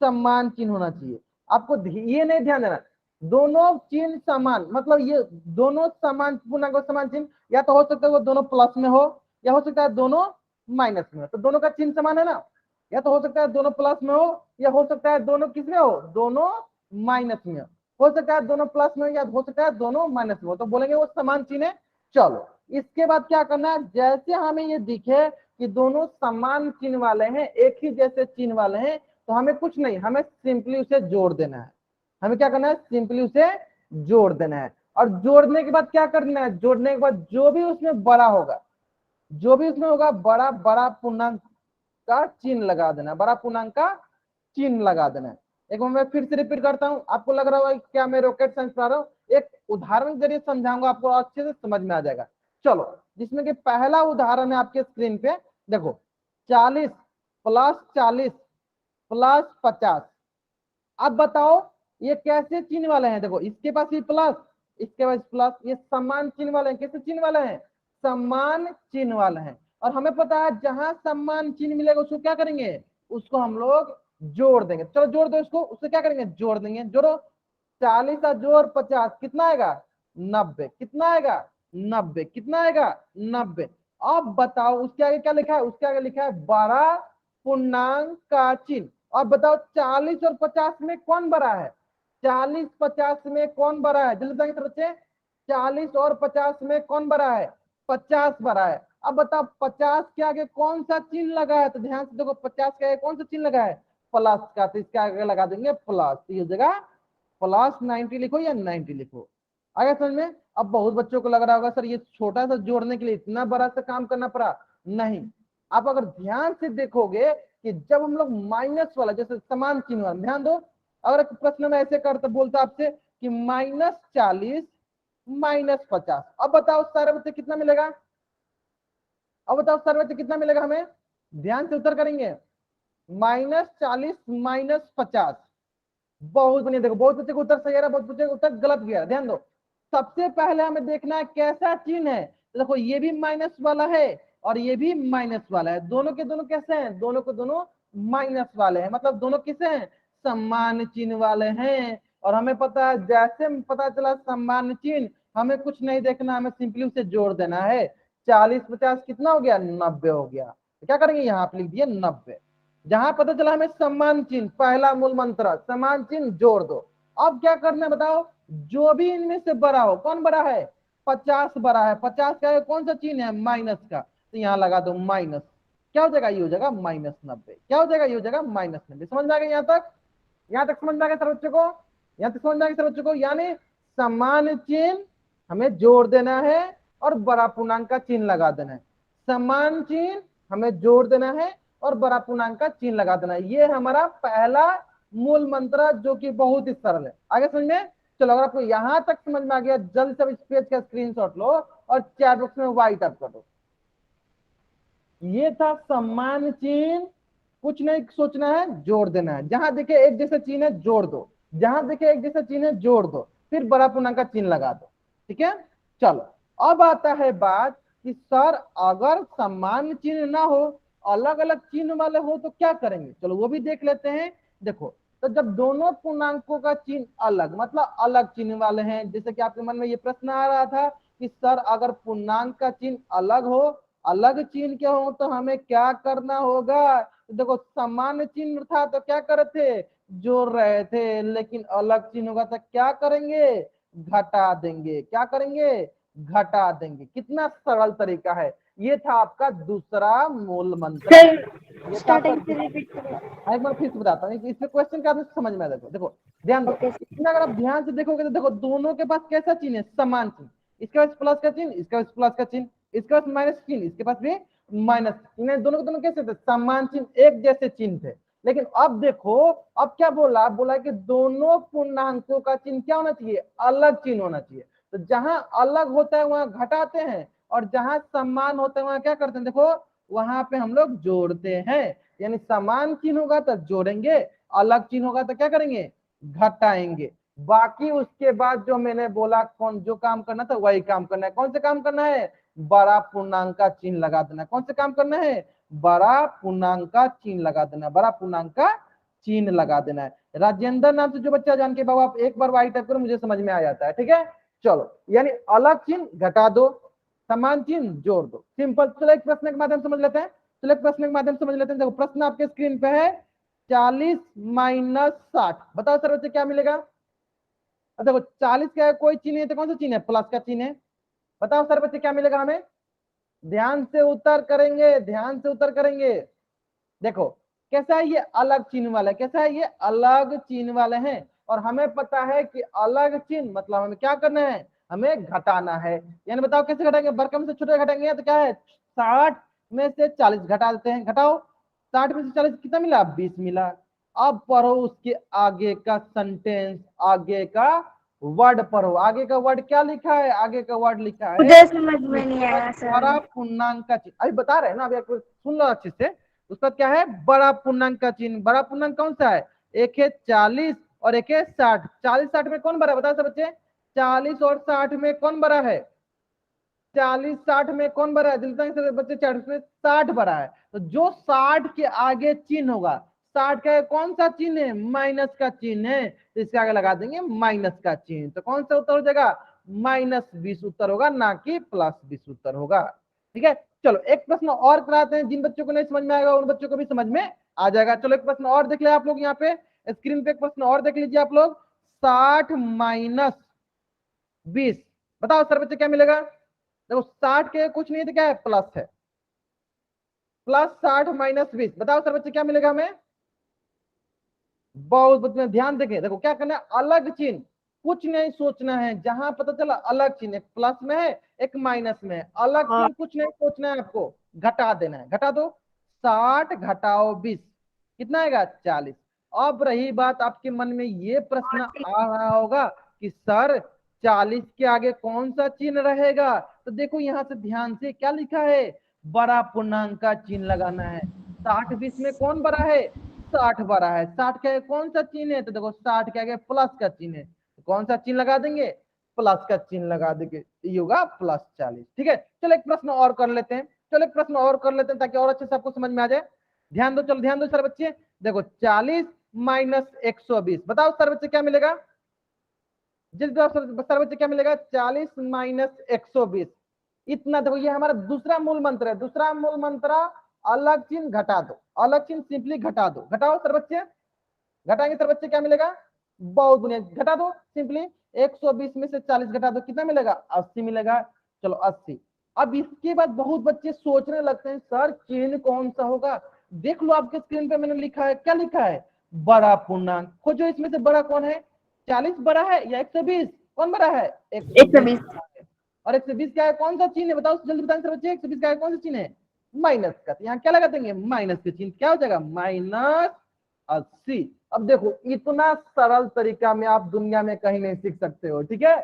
समान चिन्ह होना चाहिए। आपको ये नहीं ध्यान देना दोनों चिन्ह समान, मतलब ये दोनों समान पूर्णांकों समान चिन्ह, या तो हो सकता है वो दोनों प्लस में हो, या हो सकता है दोनों माइनस में हो, तो दोनों का चिन्ह समान है ना। या तो हो सकता है दोनों प्लस में हो, या हो सकता है दोनों किस में हो, दोनों माइनस में हो सकता है दोनों प्लस में, या हो सकता है दोनों माइनस में हो, तो बोलेंगे वो समान चिन्ह है। चलो इसके बाद क्या करना है, जैसे हमें ये दिखे कि दोनों समान चिन्ह वाले हैं, एक ही जैसे चिन्ह वाले हैं, तो हमें कुछ नहीं, हमें सिंपली उसे जोड़ देना है। हमें क्या करना है, सिंपली उसे जोड़ देना है। और जोड़ने के बाद क्या करना है, जोड़ने के बाद जो भी उसमें बड़ा होगा, जो भी उसमें होगा बड़ा बड़ा पूर्णांक का चिन्ह लगा देना, बड़ा पूर्णांक का चिन्ह लगा देना है। एक बार मैं फिर से रिपीट करता हूं, आपको लग रहा होगा क्या मैं रॉकेट साइंस पढ़ा रहा हूं, एक उदाहरण के जरिए समझाऊंगा, आपको अच्छे से समझ में आ जाएगा। चलो जिसमें कि पहला उदाहरण है आपके स्क्रीन पे, देखो 40 प्लस 40 प्लस 50। अब बताओ ये कैसे चिन्ह वाले हैं, देखो इसके पास ही प्लस, इसके पास प्लस, ये समान चिन्ह वाले हैं। कैसे चिन्ह वाले हैं, समान चिन्ह वाले हैं। और हमें पता है जहां समान चिन्ह मिलेगा उसको क्या करेंगे, उसको हम लोग जोड़ देंगे। चलो जोड़ दो इसको, उससे क्या करेंगे, जोड़ देंगे। जोड़ो 40 और जोड़ 50 कितना आएगा, 90। कितना आएगा, 90। कितना आएगा, 90। अब बताओ उसके आगे क्या लिखा है, उसके आगे लिखा है बड़ा पूर्णांक का चिन्ह। अब बताओ 40 और 50 में कौन बड़ा है, 40-50 में कौन बड़ा है, जल्दी बताएंगे बच्चे, 40 और 50 में कौन बड़ा है, 50 बड़ा है। अब बताओ 50 के आगे कौन सा चिन्ह लगा है, तो ध्यान से देखो 50 के आगे कौन सा चिन्ह लगा है, प्लस का, तो इसके आगे लगा देंगे प्लस, तो ये जगह प्लस 90 लिखो या 90 लिखो। आगे समझ में। अब बहुत बच्चों को लग रहा होगा सर ये छोटा सा जोड़ने के लिए इतना बड़ा सा काम करना पड़ा, नहीं। आप अगर ध्यान से देखोगे कि जब हम लोग माइनस वाला, जैसे समान चिन्ह वाला, ध्यान दो, अगर एक प्रश्न में ऐसे करता बोलता आपसे कि -40 -50, अब बताओ सारे बच्चे कितना मिलेगा, अब बताओ सारे बच्चे कितना मिलेगा हमें, ध्यान से उत्तर करेंगे। -40 -50, बहुत बढ़िया। देखो बहुत बच्चे को उत्तर सही आ रहा है, बहुत बच्चे को उत्तर गलत गया। ध्यान दो, सबसे पहले हमें देखना है कैसा चिन्ह है। तो देखो ये भी माइनस वाला है और ये भी माइनस वाला है, दोनों के दोनों कैसे हैं, दोनों के दोनों माइनस वाले हैं, मतलब दोनों किसे हैं, समान चिन्ह वाले हैं। और हमें पता है, जैसे पता चला समान चिन्ह, हमें कुछ नहीं देखना, हमें सिंपली उसे जोड़ देना है। 40 50 कितना हो गया, 90 हो गया। तो क्या करेंगे, यहाँ आप लिख दिए 90। जहां पता चला हमें समान चिन्ह, पहला मूल मंत्र समान चिन्ह जोड़ दो। अब क्या करना है बताओ, जो भी इनमें से बड़ा हो, कौन बड़ा है, 50 बड़ा है, 50 का कौन सा चिन्ह है, माइनस का, तो यहाँ लगा दो माइनस, क्या हो जाएगा, ये हो जाएगा -90, क्या हो जाएगा, ये हो जाएगा -90। समझ में आ गया यहाँ तक, यहाँ तक समझ में आ गया सर बच्चों को, यहाँ तक समझ में आ गया सर बच्चों को। यानी समान चिन्ह हमें जोड़ देना है और बड़ा पूर्णांक का चिन्ह लगा देना है, समान चिन्ह हमें जोड़ देना है और बड़ा पूर्णांक का चिन्ह लगा देना है। ये हमारा पहला मूल मंत्र, जो कि बहुत ही सरल है। आगे समझ में। चलो अगर आपको यहां तक समझ में आ गया, जल्द से इस पेज का स्क्रीनशॉट लो और चैट बॉक्स में वाई टाइप कर दो। ये था समान चिन्ह, कुछ नहीं सोचना है, जोड़ देना है। जहां देखे एक जैसा चिन्ह है जोड़ दो, जहां देखे एक जैसा चिन्ह है जोड़ दो, फिर बड़ा पूर्णांक का चिन्ह लगा दो। ठीक है। चलो अब आता है बात कि सर अगर समान चिन्ह ना हो, अलग अलग चिन्ह वाले हो तो क्या करेंगे, चलो वो भी देख लेते हैं। देखो, तो जब दोनों पूर्णांकों का चिन्ह अलग, मतलब अलग चिन्ह वाले हैं, जैसे कि आपके मन में ये प्रश्न आ रहा था कि सर अगर पूर्णांक का चिन्ह अलग हो, अलग चिन्ह के हो, तो हमें क्या करना होगा। देखो समान चिन्ह था तो क्या कर रहे थे, जोड़ रहे थे, लेकिन अलग चिन्ह होगा तो क्या करेंगे, घटा देंगे। क्या करेंगे, घटा देंगे। कितना सरल तरीका है। ये था आपका दूसरा मूल मंत्र। सर ये था आपका स्टार्टिंग से रिपीट करो। एक बार फिर से बताता हूँ, इसमें क्वेश्चन का समझ में आ जाएगा। देखो ध्यान दो, ओके इसमें अगर आप ध्यान से देखोगे तो देखो दोनों के पास कैसा चिन्ह है, समान चिन्ह। इसके पास प्लस का चिन्ह, इसके पास प्लस का चिन्ह, इसके पास माइनस चिन्ह, इसके पास भी माइनस चिन्ह, दोनों के दोनों कैसे थे, समान चिन्ह, एक जैसे चिन्ह थे। लेकिन अब देखो, अब क्या बोला, बोला कि दोनों पूर्णांकों का चिन्ह क्या होना चाहिए, अलग चिन्ह होना चाहिए। तो जहां अलग होता है वहां घटाते हैं, और जहां समान होता है वहां क्या करते हैं, देखो वहां पे हम लोग जोड़ते हैं। यानी समान चिन्ह होगा तो जोड़ेंगे, अलग चिन्ह होगा तो क्या करेंगे, घटाएंगे। बाकी उसके बाद जो मैंने बोला, कौन जो काम करना था वही काम करना है। कौन से काम करना है, बड़ा पूर्णांक का चिन्ह लगा देना। कौन से काम करना है, बड़ा पूर्णांक का चिन्ह लगा देना, बड़ा पूर्णांक का चिन्ह लगा देना है। राजेंद्र नाम से जो बच्चा जान के बाबा आप एक बार वाई टाइप करो, मुझे समझ में आ जाता है। ठीक है। चलो यानी अलग चिन्ह घटा दो, समान चिन्ह जोड़ दो, सिंपल। चलो एक प्रश्न के माध्यम समझ लेते हैं, चलो एक प्रश्न के माध्यम समझ लेते हैं। देखो प्रश्न आपके स्क्रीन पे है, 40 -60, बताओ सर बच्चे क्या मिलेगा। देखो 40 का कोई चिन्ह है तो कौन सा चिन्ह है, प्लस का चिन्ह है। बताओ सर बच्चे क्या मिलेगा हमें, ध्यान से उत्तर करेंगे, ध्यान से उत्तर करेंगे। देखो कैसा है, ये अलग चिन्ह वाला है, कैसा है, ये अलग चिन्ह वाले हैं। और हमें पता है कि अलग चिन्ह मतलब हमें क्या करना है, हमें घटाना है। यानी बताओ कैसे घटाएंगे, बड़कम से छोटे घटाएंगे तो क्या है, 60 में से 40 घटा देते हैं। घटाओ, 60 में से 40 कितना मिला, 20 मिला। अब पढ़ो उसके आगे का सेंटेंस, आगे का वर्ड पढ़ो। आगे का वर्ड क्या लिखा है, आगे का वर्ड लिखा है मुझे समझ में नहीं आया सर। बड़ा पूर्णांक का चिन्ह। अभी बता रहे हैं ना, अभी आपको सुन लो अच्छे से। उसका क्या है, बड़ा पूर्णांक का चिन्ह। बड़ा पूर्णांक कौन सा है, एक है 40 और एक है 60। 40 60 में कौन बड़ा है, बताओ सब बच्चे, 40 और 60 में कौन बड़ा है, 40 60 में कौन बड़ा है, दिलता है बच्चे, 40 में 60 बड़ा है। तो जो 60 के आगे चिन्ह होगा, 60 का कौन सा चिन्ह है, माइनस का चिन्ह है, तो इसके आगे लगा देंगे माइनस का चिन्ह। तो कौन सा उत्तर हो जाएगा, -20 उत्तर होगा, ना कि +20 उत्तर होगा। ठीक है। चलो एक प्रश्न और कराते हैं, जिन बच्चों को नहीं समझ में आएगा उन बच्चों को भी समझ में आ जाएगा। चलो एक प्रश्न और देख ले आप लोग, यहाँ पे स्क्रीन पे एक प्रश्न और देख लीजिए आप लोग, 60 - 20, बताओ सर बच्चे क्या मिलेगा। देखो 60 के कुछ नहीं है तो क्या है, प्लस है, प्लस 60 माइनस 20, बताओ सर बच्चे क्या मिलेगा हमें। बहुत बच्चे ध्यान देंगे, देखो क्या करना है, अलग चिन्ह, कुछ नहीं सोचना है, जहां पता चला अलग चिन्ह, एक प्लस में है एक माइनस में है, अलग हाँ चिन्ह कुछ नहीं सोचना है आपको, घटा देना है, घटा दो, 60 घटाओ 20 कितना आएगा, 40। अब रही बात, आपके मन में ये प्रश्न आ रहा होगा कि सर 40 के आगे कौन सा चिन्ह रहेगा, तो देखो यहां से ध्यान से क्या लिखा है, बड़ा पूर्णांक का चिन्ह लगाना है, 60 20 में कौन बड़ा है, 60 बड़ा है, 60 के आगे कौन सा चिन्ह है, तो देखो 60 के आगे प्लस का चिन्ह है, तो कौन सा चिन्ह लगा देंगे, प्लस का चिन्ह लगा देंगे, ये होगा प्लस 40। ठीक है, चलो एक प्रश्न और कर लेते हैं, चलो एक प्रश्न और कर लेते हैं ताकि और अच्छे से आपको समझ में आ जाए। ध्यान दो, चलो ध्यान दो सर बच्चे, देखो 40 माइनस 120, बताओ सर बच्चे क्या मिलेगा, जिस सर बच्चे क्या मिलेगा, 40 माइनस 120, इतना। देखो ये हमारा दूसरा मूल मंत्र है, दूसरा मूल मंत्र, अलग चिन्ह घटा दो, अलग चिन्ह सिंपली घटा दो, घटाओ सर बच्चे, घटाएंगे सर बच्चे क्या मिलेगा, बहुत बढ़िया, घटा दो सिंपली, 120 में से 40 घटा दो कितना मिलेगा, 80 मिलेगा, चलो 80। अब इसके बाद बहुत बच्चे सोचने लगते हैं सर चिन्ह कौन सा होगा, देख लो आपके स्क्रीन पे मैंने लिखा है, क्या लिखा है, बड़ा पूर्णांक, खोजो इसमें से बड़ा कौन है, 40 बड़ा है या 120, कौन बड़ा है, 120 120। बड़ा है। और 120 क्या है, कौन सा चिन्ह है, बताओ जल्दी बताएं सर बच्चे, 120 क्या है, कौन सा चिन्ह है, माइनस का, तो यहाँ क्या लगा देंगे, माइनस के चिन्ह, क्या हो जाएगा, माइनस 80। अब देखो इतना सरल तरीका में आप दुनिया में कहीं नहीं सीख सकते हो, ठीक है।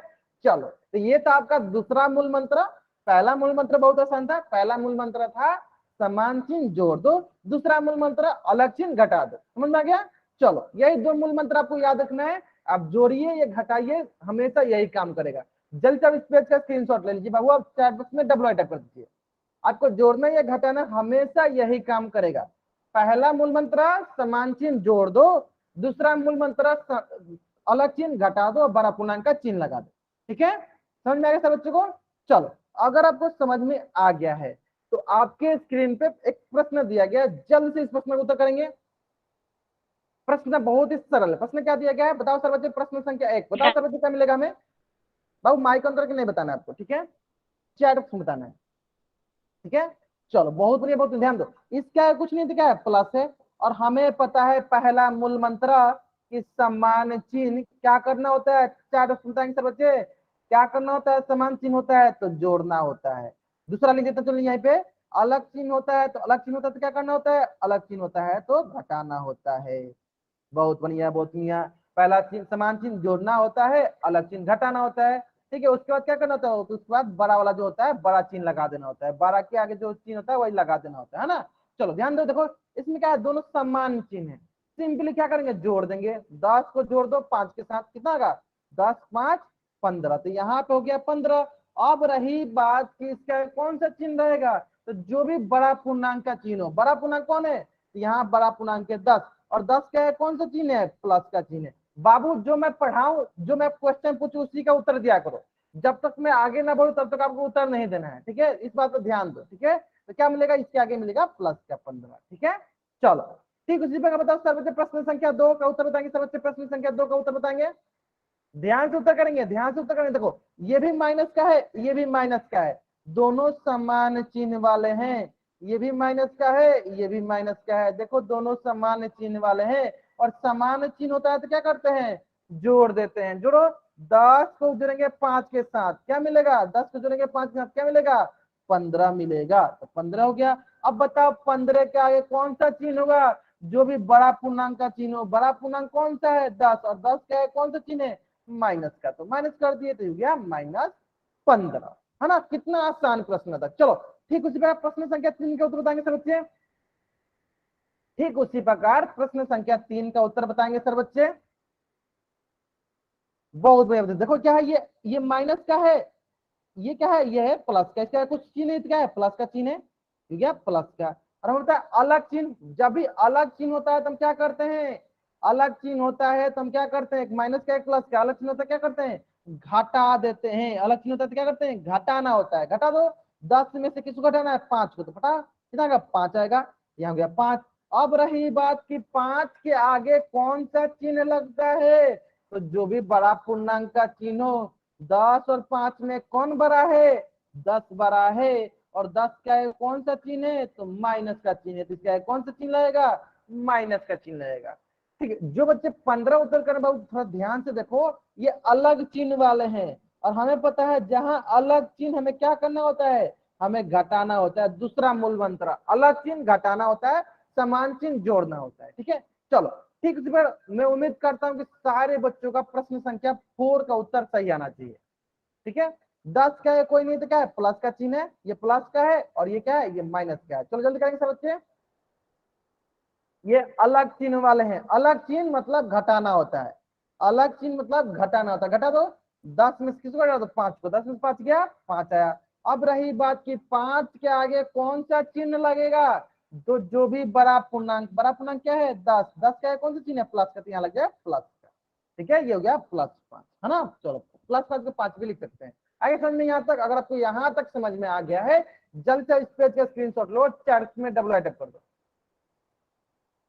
चलो तो ये था आपका दूसरा मूल मंत्र, पहला मूल मंत्र बहुत आसान था, पहला मूल मंत्र था समान चिन्ह जोड़ दो, दूसरा मूल मंत्र अलग चिन्ह घटा दो, समझ में आ गया। चलो यही दो मूल मंत्र आपको याद रखना है, आप जोड़िए या घटाइए, हमेशा यही काम करेगा। जल्दी से इस पेज का स्क्रीनशॉट ले लीजिए बाबू, आप चैट बॉक्स में डब्ल्यू टाइप कर दीजिए, आपको जोड़ना या घटाना हमेशा यही काम करेगा। पहला मूल मंत्र समान चिन्ह जोड़ दो, दूसरा मूल मंत्र अलग चिन्ह घटा दो, बड़ा पूर्णांक का चिन्ह लगा दो, ठीक है, समझ में आ गया सब बच्चों को। चलो अगर आपको समझ में आ गया है तो आपके स्क्रीन पे एक प्रश्न दिया गया, जल्द से इस प्रश्न का उत्तर करेंगे। प्रश्न बहुत ही सरल है, प्रश्न क्या दिया गया है, बताओ सर बच्चे, प्रश्न संख्या 1, बताओ सर बच्चे क्या मिलेगा हमें, बाबू माइक अंदर के नहीं बताना है आपको, ठीक है, चैट बॉक्स में बताना है, ठीक है। चलो बहुत बढ़िया, बहुत ध्यान दो, इसका कुछ नहीं दिखा है, प्लस है, और हमें पता है पहला मूल मंत्र कि समान चिन्ह क्या करना होता है, चार बताएंगे सर बच्चे, क्या करना होता है, समान चिन्ह होता है तो जोड़ना होता है। दूसरा लिख देता चलो यहाँ पे, अलग चिन्ह होता है तो अलग चिन्ह होता है तो क्या करना होता है, अलग चिन्ह होता है तो घटाना होता है। बहुत बढ़िया, बहुत बढ़िया, पहला चिन्ह समान चिन्ह जोड़ना होता है, अलग चिन्ह घटाना होता है, ठीक है। उसके बाद क्या करना होता है, तो उसके बाद बड़ा वाला जो होता है बड़ा चिन्ह लगा देना होता है, बड़ा के आगे जो चिन्ह होता है वही लगा देना होता है ना। चलो ध्यान दो, देखो इसमें क्या है, दोनों समान चिन्ह है, सिंपली क्या करेंगे, जोड़ देंगे, 10 को जोड़ दो 5 के साथ, कितना होगा, 10 5 15, तो यहाँ पे हो गया 15। अब रही बात कि इसका कौन सा चिन्ह रहेगा, तो जो भी बड़ा पूर्णांक का चिन्ह हो, बड़ा पूर्णांक कौन है, तो यहाँ बड़ा पूर्णांक है 10, और 10 का है कौन सा चिन्ह है, प्लस का चिन्ह है। बाबू जो मैं पढ़ाऊं, जो मैं क्वेश्चन पूछूं उसी का उत्तर दिया करो, जब तक मैं आगे ना बढ़ू तब तक आपको उत्तर नहीं देना है, ठीक है, इस बात पर ध्यान दो, ठीक है। तो क्या मिलेगा, इसके आगे मिलेगा प्लस का 15, ठीक है। चलो ठीक, उसी पर बताओ सर बच्चे, प्रश्न संख्या 2 का उत्तर बताएंगे सर बच्चे, प्रश्न संख्या 2 का उत्तर बताएंगे, ध्यान से उत्तर करेंगे, ध्यान से उत्तर करेंगे। देखो ये भी माइनस का है, ये भी माइनस का है, दोनों समान चिन्ह वाले हैं, ये भी माइनस का है, ये भी माइनस का है, देखो दोनों समान चिन्ह वाले हैं, और समान चिन्ह होता है तो क्या करते हैं, जोड़ देते हैं, जोड़ो, 10 को जोड़ेंगे 5 के साथ क्या मिलेगा, 10 को जोड़ेंगे 5 के साथ क्या मिलेगा, 15 मिलेगा, तो 15 हो गया। अब बताओ 15 के आगे कौन सा चिन्ह होगा, जो भी बड़ा पूर्णांक का चिन्ह हो, बड़ा पूर्णांक कौन सा है, 10, और 10 के आगे कौन सा चिन्ह है, माइनस का, तो माइनस कर दिए तो हो गया -15, है ना, कितना आसान प्रश्न था। चलो ठीक उसी प्रकार प्रश्न संख्या 3 का उत्तर बताएंगे सर बच्चे, ठीक उसी प्रकार प्रश्न संख्या 3 का उत्तर बताएंगे सर बच्चे। बहुत बढ़िया, देखो क्या है, ये माइनस का है, ये क्या है, ये है प्लस का, इसका कुछ चिन्ह है, क्या है, प्लस का चिन्ह है, ठीक है, प्लस का। और हम होता है अलग चिन्ह, जब भी अलग चिन्ह होता है तो हम क्या करते हैं, अलग चिन्ह होता है तो हम क्या करते हैं, एक माइनस का एक प्लस का, अलग चिन्ह होता है क्या करते हैं, घटा देते हैं, अलग चिन्ह होता है तो क्या करते हैं, घटाना होता है, घटा दो, 10 में से किसको घटाना है, 5 को, तो घटा कितना आएगा, 5 आएगा, यहाँ हो गया 5। अब रही बात कि 5 के आगे कौन सा चिन्ह लगता है, तो जो भी बड़ा पूर्णांक का चिन्ह हो, 10 और 5 में कौन बड़ा है, 10 बड़ा है और 10 का है कौन सा चिन्ह है, तो माइनस का चिन्ह है, तो इसका कौन सा चिन्ह लगेगा, माइनस का चिन्ह लगेगा। ठीक है, जो बच्चे 15 उत्तर कर बाबू थोड़ा ध्यान से देखो, ये अलग चिन्ह वाले हैं और हमें पता है जहां अलग चिन्ह हमें क्या करना होता है, हमें घटाना होता है। दूसरा मूल मंत्र, अलग चिन्ह घटाना होता है, समान चिन्ह जोड़ना होता है। ठीक है, चलो ठीक, इस पर मैं उम्मीद करता हूं कि सारे बच्चों का प्रश्न संख्या 4 का उत्तर सही आना चाहिए। ठीक है, 10 का है कोई नहीं तो क्या है, प्लस का चिन्ह है, ये प्लस का है और ये क्या है, ये माइनस का है। चलो जल्दी करेंगे सब बच्चे, ये अलग चिन्ह वाले हैं। अलग चिन्ह मतलब घटाना होता है, अलग चिन्ह मतलब घटाना होता है। घटा दो, 10 में से किसको घटा दो, 5 को, 10 में से 5 गया, 5 आया। अब रही बात की 5 के आगे कौन सा चिन्ह लगेगा, तो जो भी बड़ा पूर्णांक, बड़ा पूर्णांक क्या है 10, 10 का है कौन सा चिन्ह है, प्लस का, तो यहाँ लग गया प्लस का। ठीक है, ये हो गया +5, है ना। चलो +5 को 5 भी लिख सकते हैं। आगे समझ में यहाँ तक, अगर आपको यहाँ तक समझ में आ गया है, जल्द से इस पेज का स्क्रीनशॉट लो, चैट में डबल राइटअप कर दो।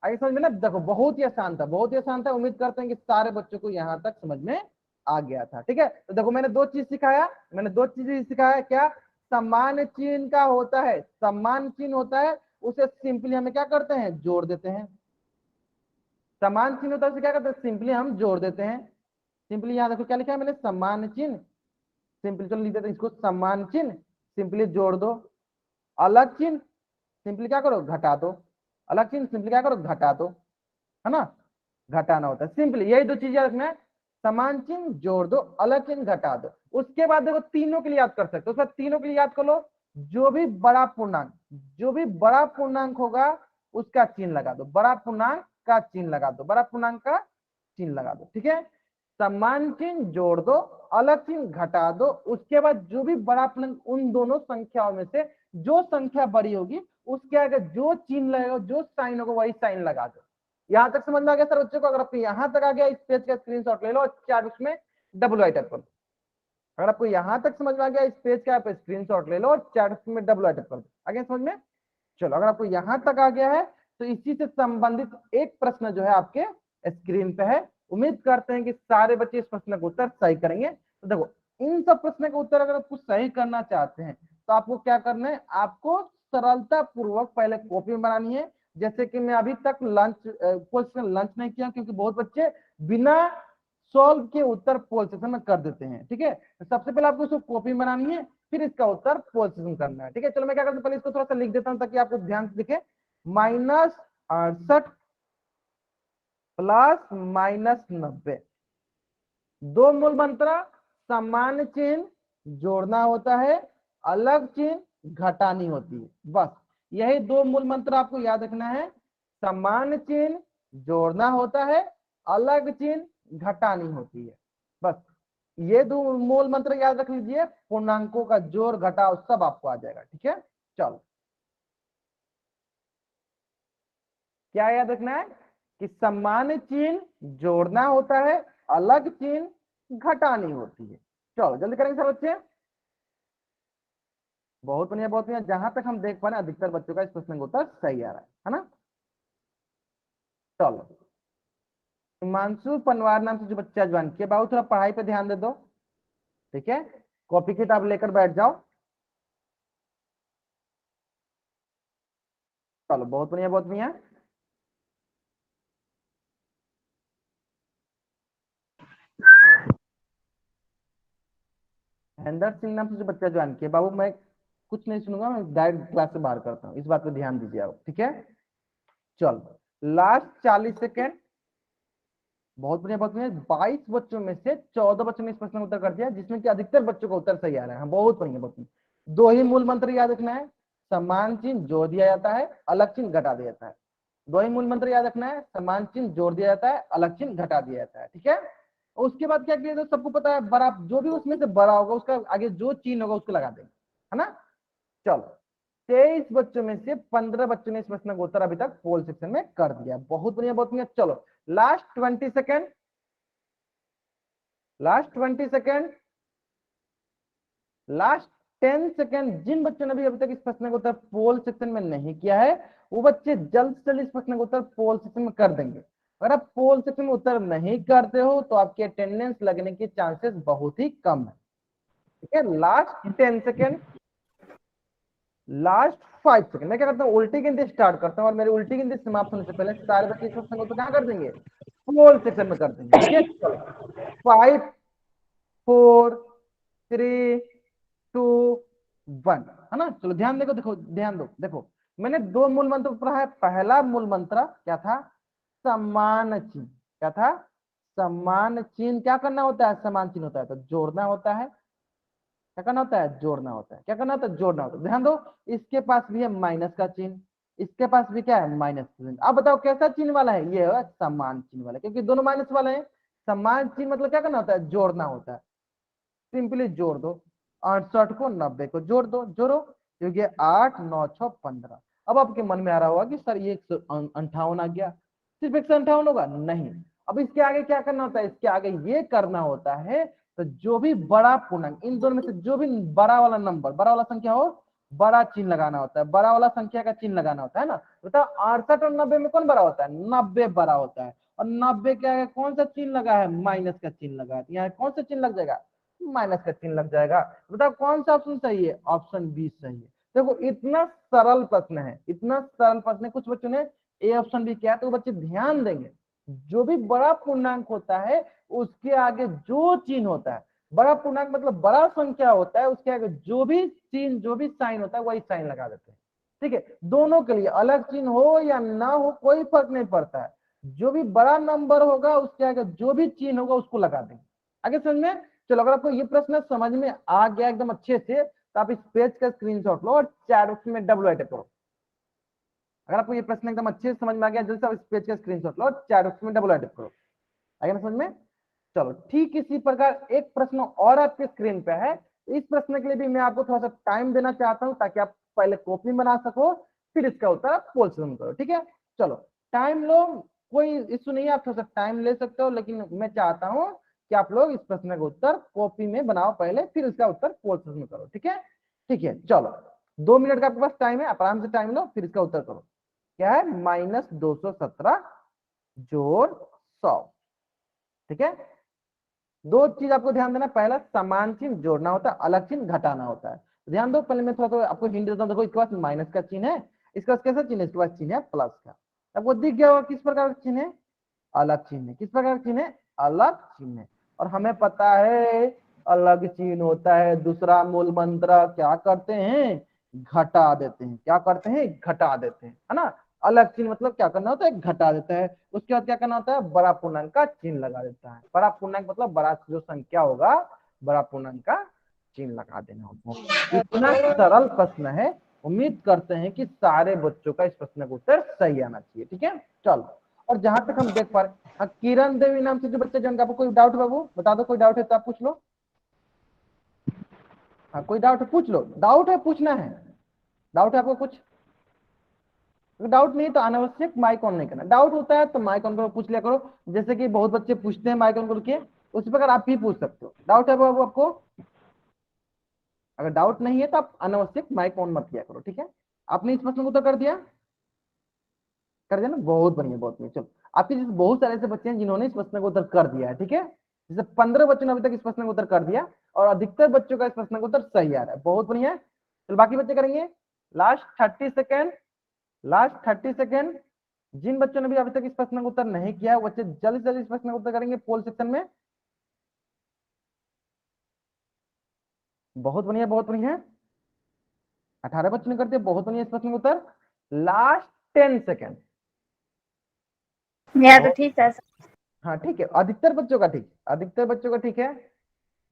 आगे समझ में ना, देखो बहुत ही आसान था, बहुत ही आसान था। उम्मीद करते हैं कि सारे बच्चों को यहाँ तक समझ में आ गया था। ठीक है, तो देखो मैंने दो चीज सिखाया, मैंने दो चीजें सिखाया। क्या, समान चिन्ह का होता है, समान चिन्ह होता है उसे सिंपली हमें क्या करते हैं, जोड़ देते हैं। समान चिन्ह होता है उसे क्या करते हैं, सिंपली हम जोड़ देते हैं। सिंपली यहाँ देखो क्या लिखा है मैंने, समान चिन्ह, सिंपली चलो लिख देते हैं इसको, समान चिन्ह सिंपली जोड़ दो, अलग चिन्ह सिंपली क्या करो, घटा दो, अलग चिन्ह सिंपली क्या करो, घटा दो, है ना। घटाना होता है सिंपली, यही दो चीजें रखना है, समान चिन्ह जोड़ दो, अलग चिन्ह घटा दो। उसके बाद देखो तीनों के लिए याद कर सकते हो, उसके बाद तीनों के लिए याद कर लो, जो भी बड़ा पूर्णांक, जो भी बड़ा पूर्णांक होगा उसका चिन्ह लगा दो, बड़ा पूर्णांक का चिन्ह लगा दो, बड़ा पूर्णांक का चिन्ह लगा दो। ठीक है, समान चिन्ह जोड़ दो, अलग चिन्ह घटा दो। उसके बाद जो भी बड़ा पूर्णांक, उन दोनों संख्याओं में से जो संख्या बड़ी होगी उसके आगे जो चिन्ह लगेगा, जो साइन होगा वही साइन लगा दो। यहां तक समझ में आ गया सर बच्चों को? अगर आपको यहां तक आ गया, इस पेज का स्क्रीनशॉट ले लो और चार उसमें डबल राइटअप कर दो। अगर आपको यहां तक समझ में आ गया, इस पेज का आप स्क्रीनशॉट ले लो और चार में डबल राइटअप कर दो। आगे समझ में? चलो, अगर आपको यहां तक आ गया है तो इसी से संबंधित एक प्रश्न जो है आपके स्क्रीन पे है। उम्मीद करते हैं कि सारे बच्चे इस प्रश्न का उत्तर सही करेंगे। तो देखो, इन सब प्रश्न का उत्तर अगर आपको सही करना चाहते हैं तो आपको क्या करना है, आपको सरलता पूर्वक पहले कॉपी में बनानी है। जैसे कि मैं अभी तक लंच नहीं किया, क्योंकि बहुत बच्चे बिना सॉल्व के उत्तर पोल सेक्शन में कर देते हैं। ठीक है, तो सबसे पहले आपको उसको कॉपी बनानी है, फिर इसका उत्तर पोल सेक्शन करना है। ठीक है, चलो मैं क्या करता हूँ, पहले इसको थोड़ा सा लिख देता हूँ ताकि आपको ध्यान से दिखे। -68 प्लस -90, दो मूल मंत्र, समान चिन्ह जोड़ना होता है, अलग चिन्ह घटानी होती है। बस यही दो मूल मंत्र आपको याद रखना है, समान चिन्ह जोड़ना होता है, अलग चिन्ह घटानी होती है। बस ये दो मूल मंत्र याद रख लीजिए, पूर्णांकों का जोड़ घटाव सब आपको आ जाएगा। ठीक है, चलो क्या याद रखना है कि समान चिन्ह जोड़ना होता है, अलग चिन्ह घटानी होती है। चलो जल्दी करेंगे सर बच्चे। बहुत बढ़िया, बहुत बढ़िया। जहां तक हम देख पा रहे हैं अधिकतर बच्चों का इस प्रश्न का उत्तर सही आ रहा है ना। चलो, हिमांशु पनवार नाम से जो बच्चा ज्वाइन किया, बाबू थोड़ा पढ़ाई पे ध्यान दे दो। ठीक है, कॉपी किताब लेकर बैठ जाओ। चलो बहुत बढ़िया, बहुत बढ़िया। महेंद्र सिंह नाम से जो बच्चा ज्वाइन किया, बाबू मैं कुछ नहीं सुनूंगा, मैं डायरेक्ट क्लास से बाहर करता हूँ, इस बात पे ध्यान दीजिए आप। ठीक है, चलो लास्ट 40 सेकेंड। बहुत बढ़िया, बहुत बढ़िया। 22 बच्चों में से 14 बच्चों ने इस प्रश्न का उत्तर कर दिया, जिसमें कि अधिकतर बच्चों का उत्तर सही आ रहा है। हाँ, बहुत बढ़िया, बहुत बढ़िया। दो ही मूल मंत्र याद रखना है, समान चिन्ह जोड़ दिया जाता है, अलग चिन्ह घटा दिया जाता है। दो ही मूल मंत्र याद रखना है, समान चिन्ह जोड़ दिया जाता है, अलग चिन्ह घटा दिया जाता है। ठीक है, उसके बाद क्या किया, तो सबको पता है, बड़ा जो भी उसमें से बड़ा होगा उसका आगे जो चिन्ह होगा उसको लगा देंगे, है ना। चलो 23 बच्चों में से 15 बच्चों ने इस प्रश्न का उत्तर अभी तक पोल सेक्शन में कर दिया। बहुत बढ़िया, बहुत बढ़िया। चलो last 20 second, last 20 second, last 10 second. जिन बच्चों ने भी अभी तक इस प्रश्न का उत्तर पोल सेक्शन में नहीं किया है वो बच्चे जल्द से जल्द इस प्रश्न का उत्तर पोल सेक्शन में कर देंगे। अगर आप पोल सेक्शन में उत्तर नहीं करते हो तो आपके अटेंडेंस लगने के चांसेस बहुत ही कम है। ठीक है, लास्ट 10 सेकेंड, लास्ट 5 सेकंड। मैं क्या करता हूँ, उल्टी गिनती स्टार्ट करता हूँ और मेरी उल्टी गिनती समाप्त होने से पहले सारे बच्चे इस क्वेश्चन को तो क्या कर देंगे, पोल सेक्शन में कर देंगे। ठीक है, चलो 5 4 3 2 1, है ना। चलो ध्यान देखो, देखो ध्यान दो, देखो मैंने दो मूल मंत्र पढ़ा है। पहला मूल मंत्र क्या था, समान चिन्ह। क्या था, समान चिन्ह। क्या करना होता है, समान चिन्ह होता है तो जोड़ना होता है। क्या करना होता है, जोड़ना होता है। क्या करना होता है, जोड़ना होता है। ध्यान दो, इसके पास भी है माइनस का चिन्ह, इसके पास भी क्या है, माइनस का चिन्ह। अब बताओ कैसा चिन्ह वाला है, ये है समान चिन्ह वाला, क्योंकि दोनों माइनस वाले हैं। समान चिन्ह मतलब क्या करना होता है, जोड़ना होता है। सिंपली जोड़ दो, 68 को 90 को जोड़ दो, जोड़ो, क्योंकि 8 9 6 15। अब आपके मन में आ रहा होगा कि सर ये 158 आ गया, सिर्फ 158 होगा, नहीं। अब इसके आगे क्या करना होता है, इसके आगे ये करना होता है, तो जो भी बड़ा पूर्णांक, इन दोनों में से जो भी बड़ा वाला नंबर, बड़ा वाला संख्या हो, बड़ा चिन्ह लगाना होता है, बड़ा वाला संख्या का चिन्ह लगाना होता है ना। बताओ 68 और 90 में कौन बड़ा होता है, 90 बड़ा होता है। और 90 के आगे कौन सा चिन्ह लगा है, माइनस का चिन्ह लगा है, यहाँ कौन सा चिन्ह लग जाएगा, माइनस का चिन्ह लग जाएगा। बताओ कौन सा ऑप्शन सही है, ऑप्शन बी सही है। देखो इतना सरल प्रश्न है, इतना सरल प्रश्न है। कुछ बच्चों ने ए ऑप्शन भी किया, तो बच्चे ध्यान देंगे, जो भी बड़ा पूर्णांक होता है उसके आगे जो चिन्ह होता है, बड़ा पूर्णांक मतलब बड़ा संख्या होता है, उसके आगे जो भी चिन्ह, जो भी साइन होता है, वही साइन लगा देते हैं। ठीक है, दोनों के लिए अलग चिन्ह हो या ना हो कोई फर्क नहीं पड़ता है। जो भी बड़ा नंबर होगा उसके आगे जो भी चिन्ह होगा उसको लगा देंगे। आगे समझ में। चलो अगर आपको ये प्रश्न समझ में आ गया एकदम अच्छे से, तो आप इस पेज का स्क्रीनशॉट लो और चैट बॉक्स में डब्ल्यू टाइप करो। अगर आपको ये प्रश्न एकदम अच्छे से समझ में आ गया, जल्दी से आप इस पेज का स्क्रीनशॉट लो और चैट बॉक्स में डब्ल्यू टाइप करो। आगे ना समझ में। चलो ठीक इसी प्रकार एक प्रश्न और आपके स्क्रीन पे है। इस प्रश्न के लिए भी मैं आपको थोड़ा सा टाइम देना चाहता हूं, ताकि आप पहले कॉपी बना सको, फिर इसका उत्तर आप पोल से करो। ठीक है, चलो टाइम लो, कोई इश्यू नहीं है, आप थोड़ा सा टाइम ले सकते हो, लेकिन मैं चाहता हूं कि आप लोग इस प्रश्न का उत्तर कॉपी में बनाओ पहले, फिर इसका उत्तर पोल से करो। ठीक है, ठीक है, चलो 2 मिनट का आपके पास टाइम है, आप आराम से टाइम लो, फिर इसका उत्तर करो। क्या है, -217 जोड़ 100। ठीक है, दो चीज आपको ध्यान देना, पहला समान चिन्ह जोड़ना होता है, अलग चिन्ह घटाना होता है। ध्यान दो, पहले मैं थोड़ा सा आपको हिंट देता हूं। देखो इसके पास माइनस का चिन्ह है, इसके पास कैसा चिन्ह है, इसके पास चिन्ह है प्लस का। आपको दिख गया होगा किस प्रकार का चिन्ह है, अलग चिन्ह है। किस प्रकार का चिन्ह है, अलग चिन्ह है। और हमें पता है अलग चिन्ह होता है, दूसरा मूल मंत्र क्या करते हैं, घटा देते हैं। क्या करते हैं, घटा देते हैं, है ना। अलग चिन्ह मतलब क्या करना होता है, घटा देता है। उसके बाद क्या करना होता है, बड़ा पूर्णांक का चिन्ह लगा देता है। बड़ा पूर्णांक मतलब बड़ा जो संख्या होगा, बड़ा पूर्णांक का चिन्ह लगा देना होता है। इतना सरल प्रश्न है। उम्मीद करते हैं कि सारे बच्चों का इस प्रश्न का उत्तर सही आना चाहिए। ठीक है, चलो। और जहां तक हम देख पा रहे, हाँ, किरण देवी नाम से जो बच्चे जिनका आपको कोई डाउट है बाबू बता दो, कोई डाउट है तो आप पूछ लो। हाँ, कोई डाउट है पूछ लो, डाउट है पूछना है, डाउट है आपको कुछ, डाउट नहीं तो अनावश्यक माइक ऑन नहीं करना। डाउट होता है तो माइक ऑन करो, पूछ लिया करो। जैसे कि बहुत बच्चे पूछते हैं माइक ऑन करके, उसी प्रकार आप भी पूछ सकते हो। डाउट है बाबू आपको, अगर डाउट नहीं है तो आप अनावश्यक माइक ऑन मत किया करो। ठीक है, आपने इस प्रश्न को उत्तर कर दिया, कर दिया ना, बहुत बढ़िया, बहुत बढ़िया। चलो, आपके जैसे बहुत सारे ऐसे बच्चे हैं जिन्होंने इस प्रश्न को उत्तर कर दिया है। ठीक है, जैसे 15 बच्चों ने अभी तक इस प्रश्न को उत्तर कर दिया, और अधिकतर बच्चों का इस प्रश्न का उत्तर सही आ रहा है, बहुत बढ़िया है। चलो बाकी बच्चे करेंगे। Last 30 second, last 30 second. जिन बच्चों ने भी अभी तक इस प्रश्न का उत्तर नहीं किया है, बच्चे जल्दी से जल्दी इस प्रश्न का उत्तर करेंगे पोल सेक्शन में। बहुत बढ़िया, बहुत बढ़िया। 18 बच्चों ने कर दिया, बहुत बढ़िया इस प्रश्न का उत्तर। Last 10 second. मेरा तो ठीक था। हाँ ठीक है, अधिकतर बच्चों का ठीक, अधिकतर बच्चों का ठीक है।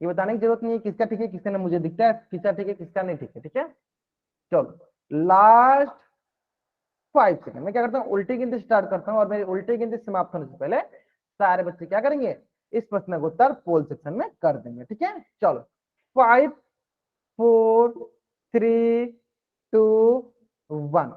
ये बताने की जरूरत नहीं है किसका ठीक है, किसका नहीं, मुझे दिखता है किसका ठीक है किसका नहीं ठीक है। ठीक है, चलो लास्ट 5 सेकेंड। मैं क्या करता हूँ, उल्टी गिनती स्टार्ट करता हूँ, और मेरी उल्टी गिनती समाप्त होने से पहले सारे बच्चे क्या करेंगे, इस प्रश्न का उत्तर पोल सेक्शन में कर देंगे। ठीक है, चलो 5 4 3 2 1।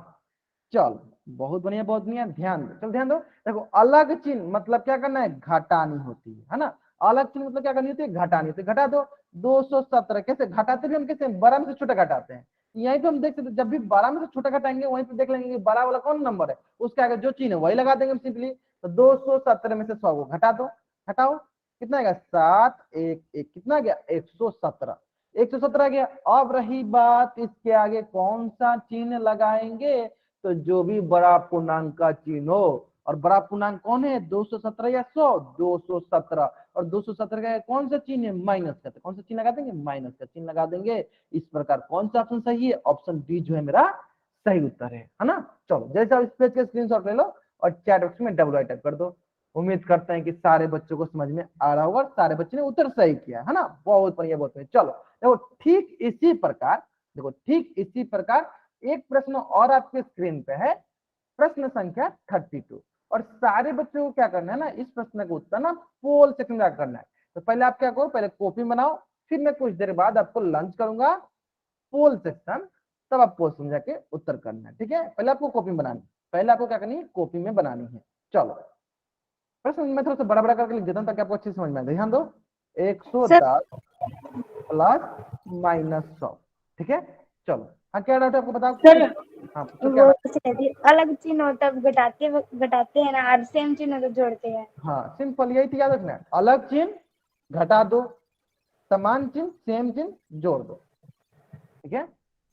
चल, बहुत बढ़िया, बहुत बढ़िया। ध्यान दो, चल ध्यान दो। देखो अलग चिन्ह मतलब क्या करना है, घटानी होती है ना। अलग चिन्ह मतलब क्या करनी होती है, घटानी होती है। घटा दो, 217 कैसे घटाते भी हम, कैसे बड़ा में से छोटा घटाते हैं। यहीं पे हम देख सकते, जब भी बड़ा में से छोटा घटाएंगे वहीं पे देख लेंगे कि बड़ा वाला कौन नंबर है, उसके आगे जो चिन्ह है वही लगा देंगे हम सिंपली। तो 217 में से 100 को घटा दो, घटाओ, कितना आएगा, 7 1 1, कितना आ गया, 117। 117 गया। अब रही बात इसके आगे कौन सा चिन्ह लगाएंगे, तो जो भी बड़ा पूर्णांक का चिन्ह हो, और बड़ा पूर्णांक कौन है, 217 या 100, 217, और 217 का कौन सा चिन्ह है, माइनस का, तो कौन सा चिन्ह लगा देंगे, माइनस का चिन्ह लगा देंगे। इस प्रकार कौन सा ऑप्शन सही है, ऑप्शन डी जो है मेरा सही उत्तर है ना। चलो जैसे आप इस पेज के स्क्रीनशॉट ले लो और चैट बॉक्स में डबल टाइप कर दो। उम्मीद करते हैं कि सारे बच्चों को समझ में आ रहा होगा, सारे बच्चों ने उत्तर सही किया है ना, बहुत बढ़िया बहुत बढ़िया। चलो देखो ठीक इसी प्रकार, देखो ठीक इसी प्रकार एक प्रश्न और आपके स्क्रीन पे है, प्रश्न संख्या 32। और सारे बच्चों को क्या करना है ना, इस प्रश्न का उत्तर ना पोल सेक्शन में करना है। तो पहले आप क्या करो, पहले कॉपी बनाओ, फिर मैं कुछ देर बाद आपको लंच करूंगा पोल सेक्शन, तब आप पोल समझा के उत्तर करना है, ठीक है। पहले आपको कॉपी बनानी, पहले आपको क्या करनी है, कॉपी में बनानी है। चलो प्रश्न मैं थोड़ा सा बड़ा बड़ा करके लिख देता हूँ ताकि आपको अच्छी समझ में आए। ध्यान दो, सर 110 प्लस -100, ठीक है। चलो हाँ क्या डाउट है आपको, बताओ सर हाँ पूछो क्या वो डाउट। अलग चिन्ह होता है, घटाते हैं ना, और सेम चिन्ह हो तो जोड़ते हैं। हाँ सिंपल यही थी, याद रखना है, अलग चिन्ह घटा दो, समान चिन्ह सेम चिन्ह जोड़ दो, ठीक है।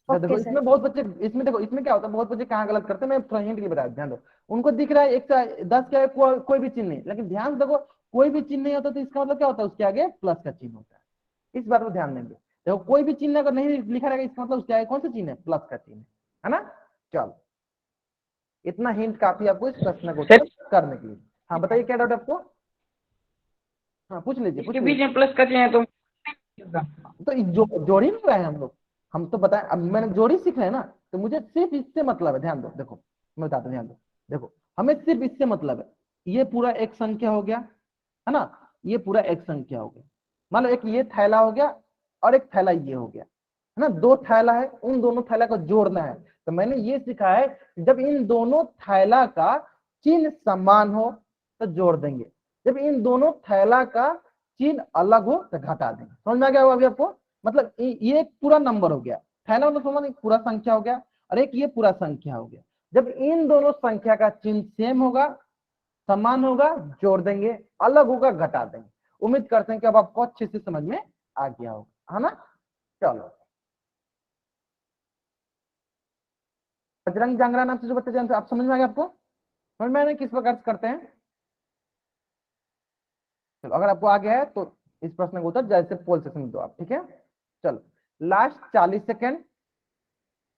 तो देखो ओके सर। इसमें बहुत बच्चे, इसमें देखो इसमें क्या होता है, बहुत बच्चे कहाँ गलत करते हैं, मैं थोड़ा हिंट के लिए बता ध्यान दो। उनको दिख रहा है 110 के आगे कोई भी चिन्ह नहीं, लेकिन ध्यान से देखो कोई भी चिन्ह नहीं होता तो इसका मतलब क्या होता है, उसके आगे प्लस का चिन्ह होता है। इस बात को ध्यान देंगे, देखो कोई भी चिन्ह अगर नहीं लिखा रहेगा इसका मतलब उसके आगे कौन सा चिन्ह है, प्लस का चिन्ह है ना। चलो इतना हिंट काफी आपको इस प्रश्न को सर उत्तर करने के लिए। हाँ बताइए क्या डाउट आपको, हाँ पूछ लीजिए इसके पूछ बीच लीजिए। में प्लस का चिन्ह है तो तो जोड़ी नहीं रहे हैं हम तो बताएं, अब मैंने जोड़ी सीख रहे हैं ना, तो मुझे सिर्फ इससे मतलब है, ध्यान दो, देखो मैं बताता हूँ, ध्यान दो, देखो हमें सिर्फ इससे मतलब है, ये पूरा एक संख्या हो गया है ना, ये पूरा एक संख्या हो गया, मान लो एक ये थैला हो गया और एक थैला ये हो गया है ना, दो थैला है, उन दोनों थैला को जोड़ना है। तो मैंने ये सीखा है जब इन दोनों थैला का चिन्ह समान हो तो जोड़ देंगे, जब इन दोनों थैला का चिन्ह अलग हो तो घटा देंगे। समझ में आ गया होगा अभी आपको, मतलब ये एक पूरा नंबर हो गया, थैला मतलब समझ, एक पूरा संख्या हो गया, और एक ये पूरा संख्या हो गया। जब इन दोनों संख्या का चिन्ह सेम होगा, समान होगा, जोड़ देंगे, अलग होगा घटा देंगे। उम्मीद करते हैं कि अब आपको अच्छे से समझ में आ गया होगा, है ना। चलो बजरंग जांगरा नाम से जो बच्चे जानते हैं, आप समझ में आ गया आपको, समझ में आया किस प्रकार से करते हैं। चलो अगर आपको आ गया है तो इस प्रश्न का उत्तर जैसे पोल सेक्शन में दो आप, ठीक है। चलो लास्ट 40 सेकेंड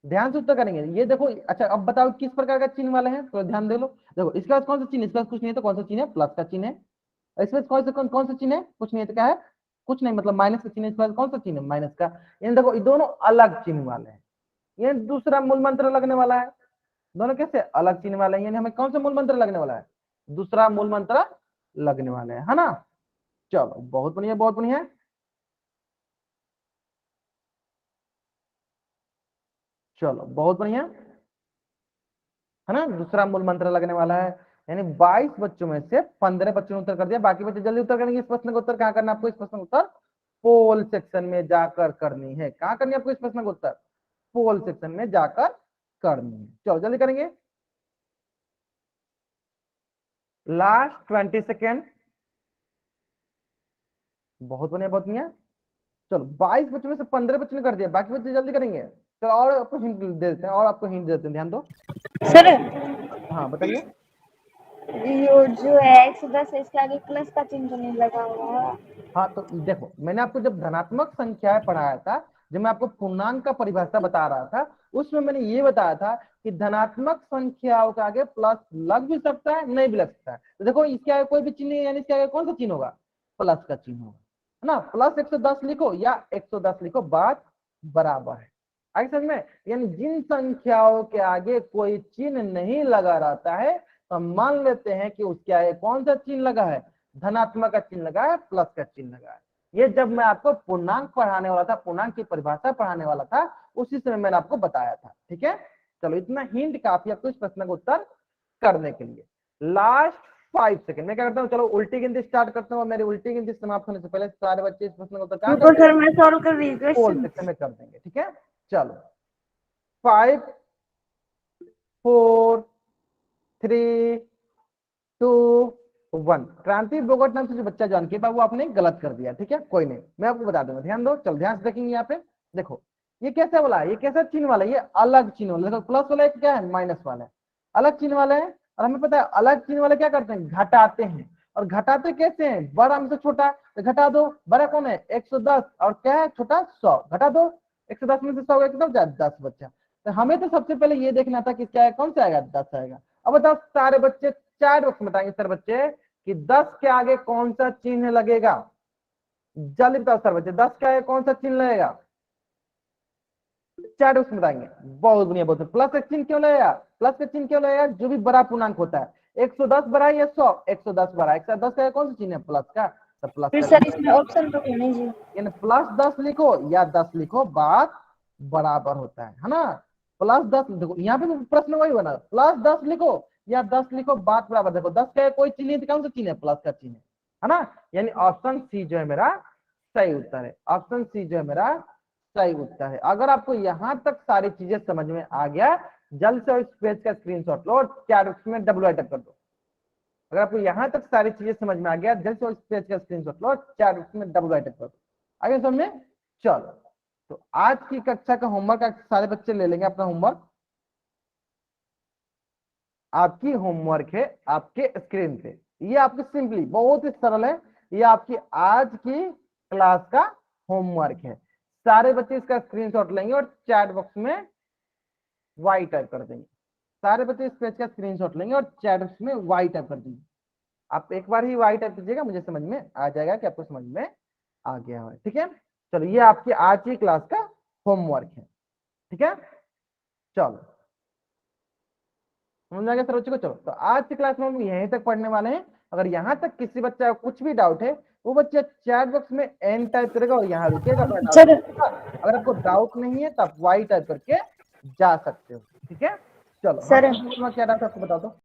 ध्यान से उत्तर करेंगे। ये देखो अच्छा अब बताओ किस प्रकार का चिन्ह वाले हैं, तो ध्यान दे लो। देखो इसके पास कौन सा चिन्ह, इसके पास कुछ नहीं है तो कौन सा चिन्ह है, प्लस का चिन्ह है। इसमें कौन सा चिन्ह है, कुछ नहीं है तो क्या है, कुछ नहीं, मतलब माइनस का चिन्ह है। इसके पास कौन सा चिन्ह है, माइनस का। यानी देखो ये दोनों अलग चिन्ह वाले हैं, ये दूसरा मूल मंत्र लगने वाला है, दोनों कैसे अलग चिन्ह वाले हैं, यानी हमें कौन सा मूल मंत्र लगने वाला है, दूसरा मूल मंत्र लगने वाले है ना। चलो बहुत बढ़िया बहुत बढ़िया। चलो बहुत बढ़िया है ना, दूसरा मूल मंत्र लगने वाला है। यानी 22 बच्चों में से 15 बच्चों ने उत्तर कर दिया, बाकी बच्चे जल्दी उत्तर करेंगे। इस प्रश्न का उत्तर कहाँ करना है आपको, इस प्रश्न का उत्तर पोल सेक्शन में जाकर करनी है। कहाँ करनी है आपको इस प्रश्न का उत्तर, पोल सेक्शन में जाकर करनी है। चलो जल्दी करेंगे, लास्ट 20 सेकेंड। बहुत बढ़िया बहुत बढ़िया। चलो 22 बच्चों में से 15 बच्चों ने कर दिया, बाकी बच्चे जल्दी करेंगे। चलो और आपको हिंट दे देते हैं, और आपको हिंट दे देते हैं, ध्यान दो। सर हाँ बताइए। ये जो है 110 है, इसके आगे प्लस का चिन्ह तो नहीं लगा हुआ है। हाँ तो देखो मैंने आपको जब धनात्मक संख्याएं पढ़ाया था, जब मैं आपको पूर्णांक का परिभाषा बता रहा था, उसमें मैंने ये बताया था कि धनात्मक संख्याओं के आगे प्लस लग भी सकता है नहीं भी लग सकता है। तो देखो इसके आगे कोई भी चिन्ह नहीं है, यानी इसके आगे कौन सा चिन्ह होगा, प्लस का चिन्ह होगा, है ना। प्लस 110 लिखो या 110 लिखो, बात बराबर है। आगे समझ में, यानी जिन संख्याओं के आगे कोई चिन्ह नहीं लगा रहता है तो हम मान लेते हैं कि उसके आगे कौन सा चिन्ह लगा है, धनात्मक का चिन्ह लगा है, प्लस का चिन्ह लगा है। ये जब मैं आपको पूर्णांक पढ़ाने वाला था, पूर्णांक की परिभाषा पढ़ाने वाला था, उसी समय मैंने आपको बताया था, ठीक है। चलो इतना हिंट काफी आपको इस प्रश्न का उत्तर करने के लिए। लास्ट 5 सेकेंड मैं क्या करता हूँ, चलो उल्टी गिनती स्टार्ट करता हूँ। मेरी उल्टी गिनती समाप्त होने से पहले सारे बच्चे इस प्रश्न का उत्तर कहाँ कर रुको सर, देंगे, मैं सॉल्व कर रही हूँ पोल क्वेश्चन। सेक्शन में कर देंगे, ठीक है। चलो 5 4 3 2 1। क्रांति बोगट नाम से जो बच्चा ज्वाइन किया वो आपने गलत कर दिया, ठीक है, कोई नहीं, मैं आपको बता दूंगा, ध्यान दो। चल ध्यान से देखेंगे यहाँ पे, देखो ये कैसा वाला है, ये कैसा चिन्ह वाला है, ये अलग चिन्ह वाला। देखो प्लस वाला क्या है, माइनस वाला है, अलग चिन्ह वाला है। और हमें पता है अलग चिन्ह वाले क्या करते हैं, घटाते हैं। और घटाते कैसे हैं, बड़ा में से छोटा, तो घटा दो, बड़ा कौन है 110 और क्या है छोटा 100, घटा दो, 110 में से 100 एकदम 10 बच्चा। तो हमें तो सबसे पहले ये देखना था कि क्या है, कौन सा आएगा, 10 आएगा। अब बताओ सारे बच्चे 4 वक्त बताएंगे सर बच्चे कि 10 के आगे कौन सा चिन्ह लगेगा, जल्दी बताओ सर बच्चे 10 के आगे कौन सा चिन्ह लगेगा, 4 वक्त बताएंगे। बहुत बढ़िया, बहुत प्लस का चिन्ह क्यों लगेगा, प्लस का चिन्ह क्यों लगेगा, जो भी बड़ा पूर्णांक होता है, 110 बड़ा या 100, 110 बड़ा, 110 का कौन सा चिन्ह है, प्लस का, तो प्लस फिर का सर इसमें ऑप्शन तो होने जी, यानी प्लस 10 लिखो या 10 लिखो, बात बराबर होता है ना। प्लस 10 देखो यहाँ पे तो प्रश्न वही बना, प्लस 10 लिखो या 10 लिखो, बात बराबर। देखो 10 का कोई चिन्ह नहीं, कौन सा चिन्ह है, प्लस का चिन्ह है ना। यानी ऑप्शन सी जो है मेरा सही उत्तर है, ऑप्शन सी जो है मेरा सही उत्तर है। अगर आपको यहाँ तक सारी चीजें समझ में आ गया, जल्द से इस पेज का स्क्रीनशॉट लो और चैट में डब्ल्यू टाइप कर दो। अगर आपको यहाँ तक सारी चीजें समझ में आ गया, जल्द से इस पेज का स्क्रीनशॉट लो और चैट में डब्ल्यू टाइप कर दो। आगे समझ में, चलो तो आज की कक्षा का होमवर्क सारे बच्चे ले लेंगे अपना होमवर्क। आपकी होमवर्क है आपके स्क्रीन पे, ये आपकी सिंपली बहुत ही सरल है, ये आपकी आज की क्लास का होमवर्क है। सारे बच्चे इसका स्क्रीनशॉट लेंगे और चैट बॉक्स में वाई टाइप कर देंगे। सारे बच्चे इस पेज का स्क्रीनशॉट लेंगे और चैट बॉक्स में वाई टाइप कर देंगे। आप एक बार ही वाई टाइप कीजिएगा, मुझे समझ में आ जाएगा कि आपको समझ में आ गया है, ठीक है। चलो ये आपकी आज की क्लास का होमवर्क है, ठीक है। चलो समझ आ गया सर बच्चे को। चलो तो आज की क्लास में हम यहीं तक पढ़ने वाले हैं। अगर यहाँ तक किसी बच्चा को कुछ भी डाउट है, वो बच्चा चैट बॉक्स में एन टाइप करेगा और यहाँ रुकेगा। सर अगर आपको डाउट नहीं है तो आप वाई टाइप करके जा सकते हो, ठीक है। चलो सर हाँ, क्या डाउट आपको बता दो।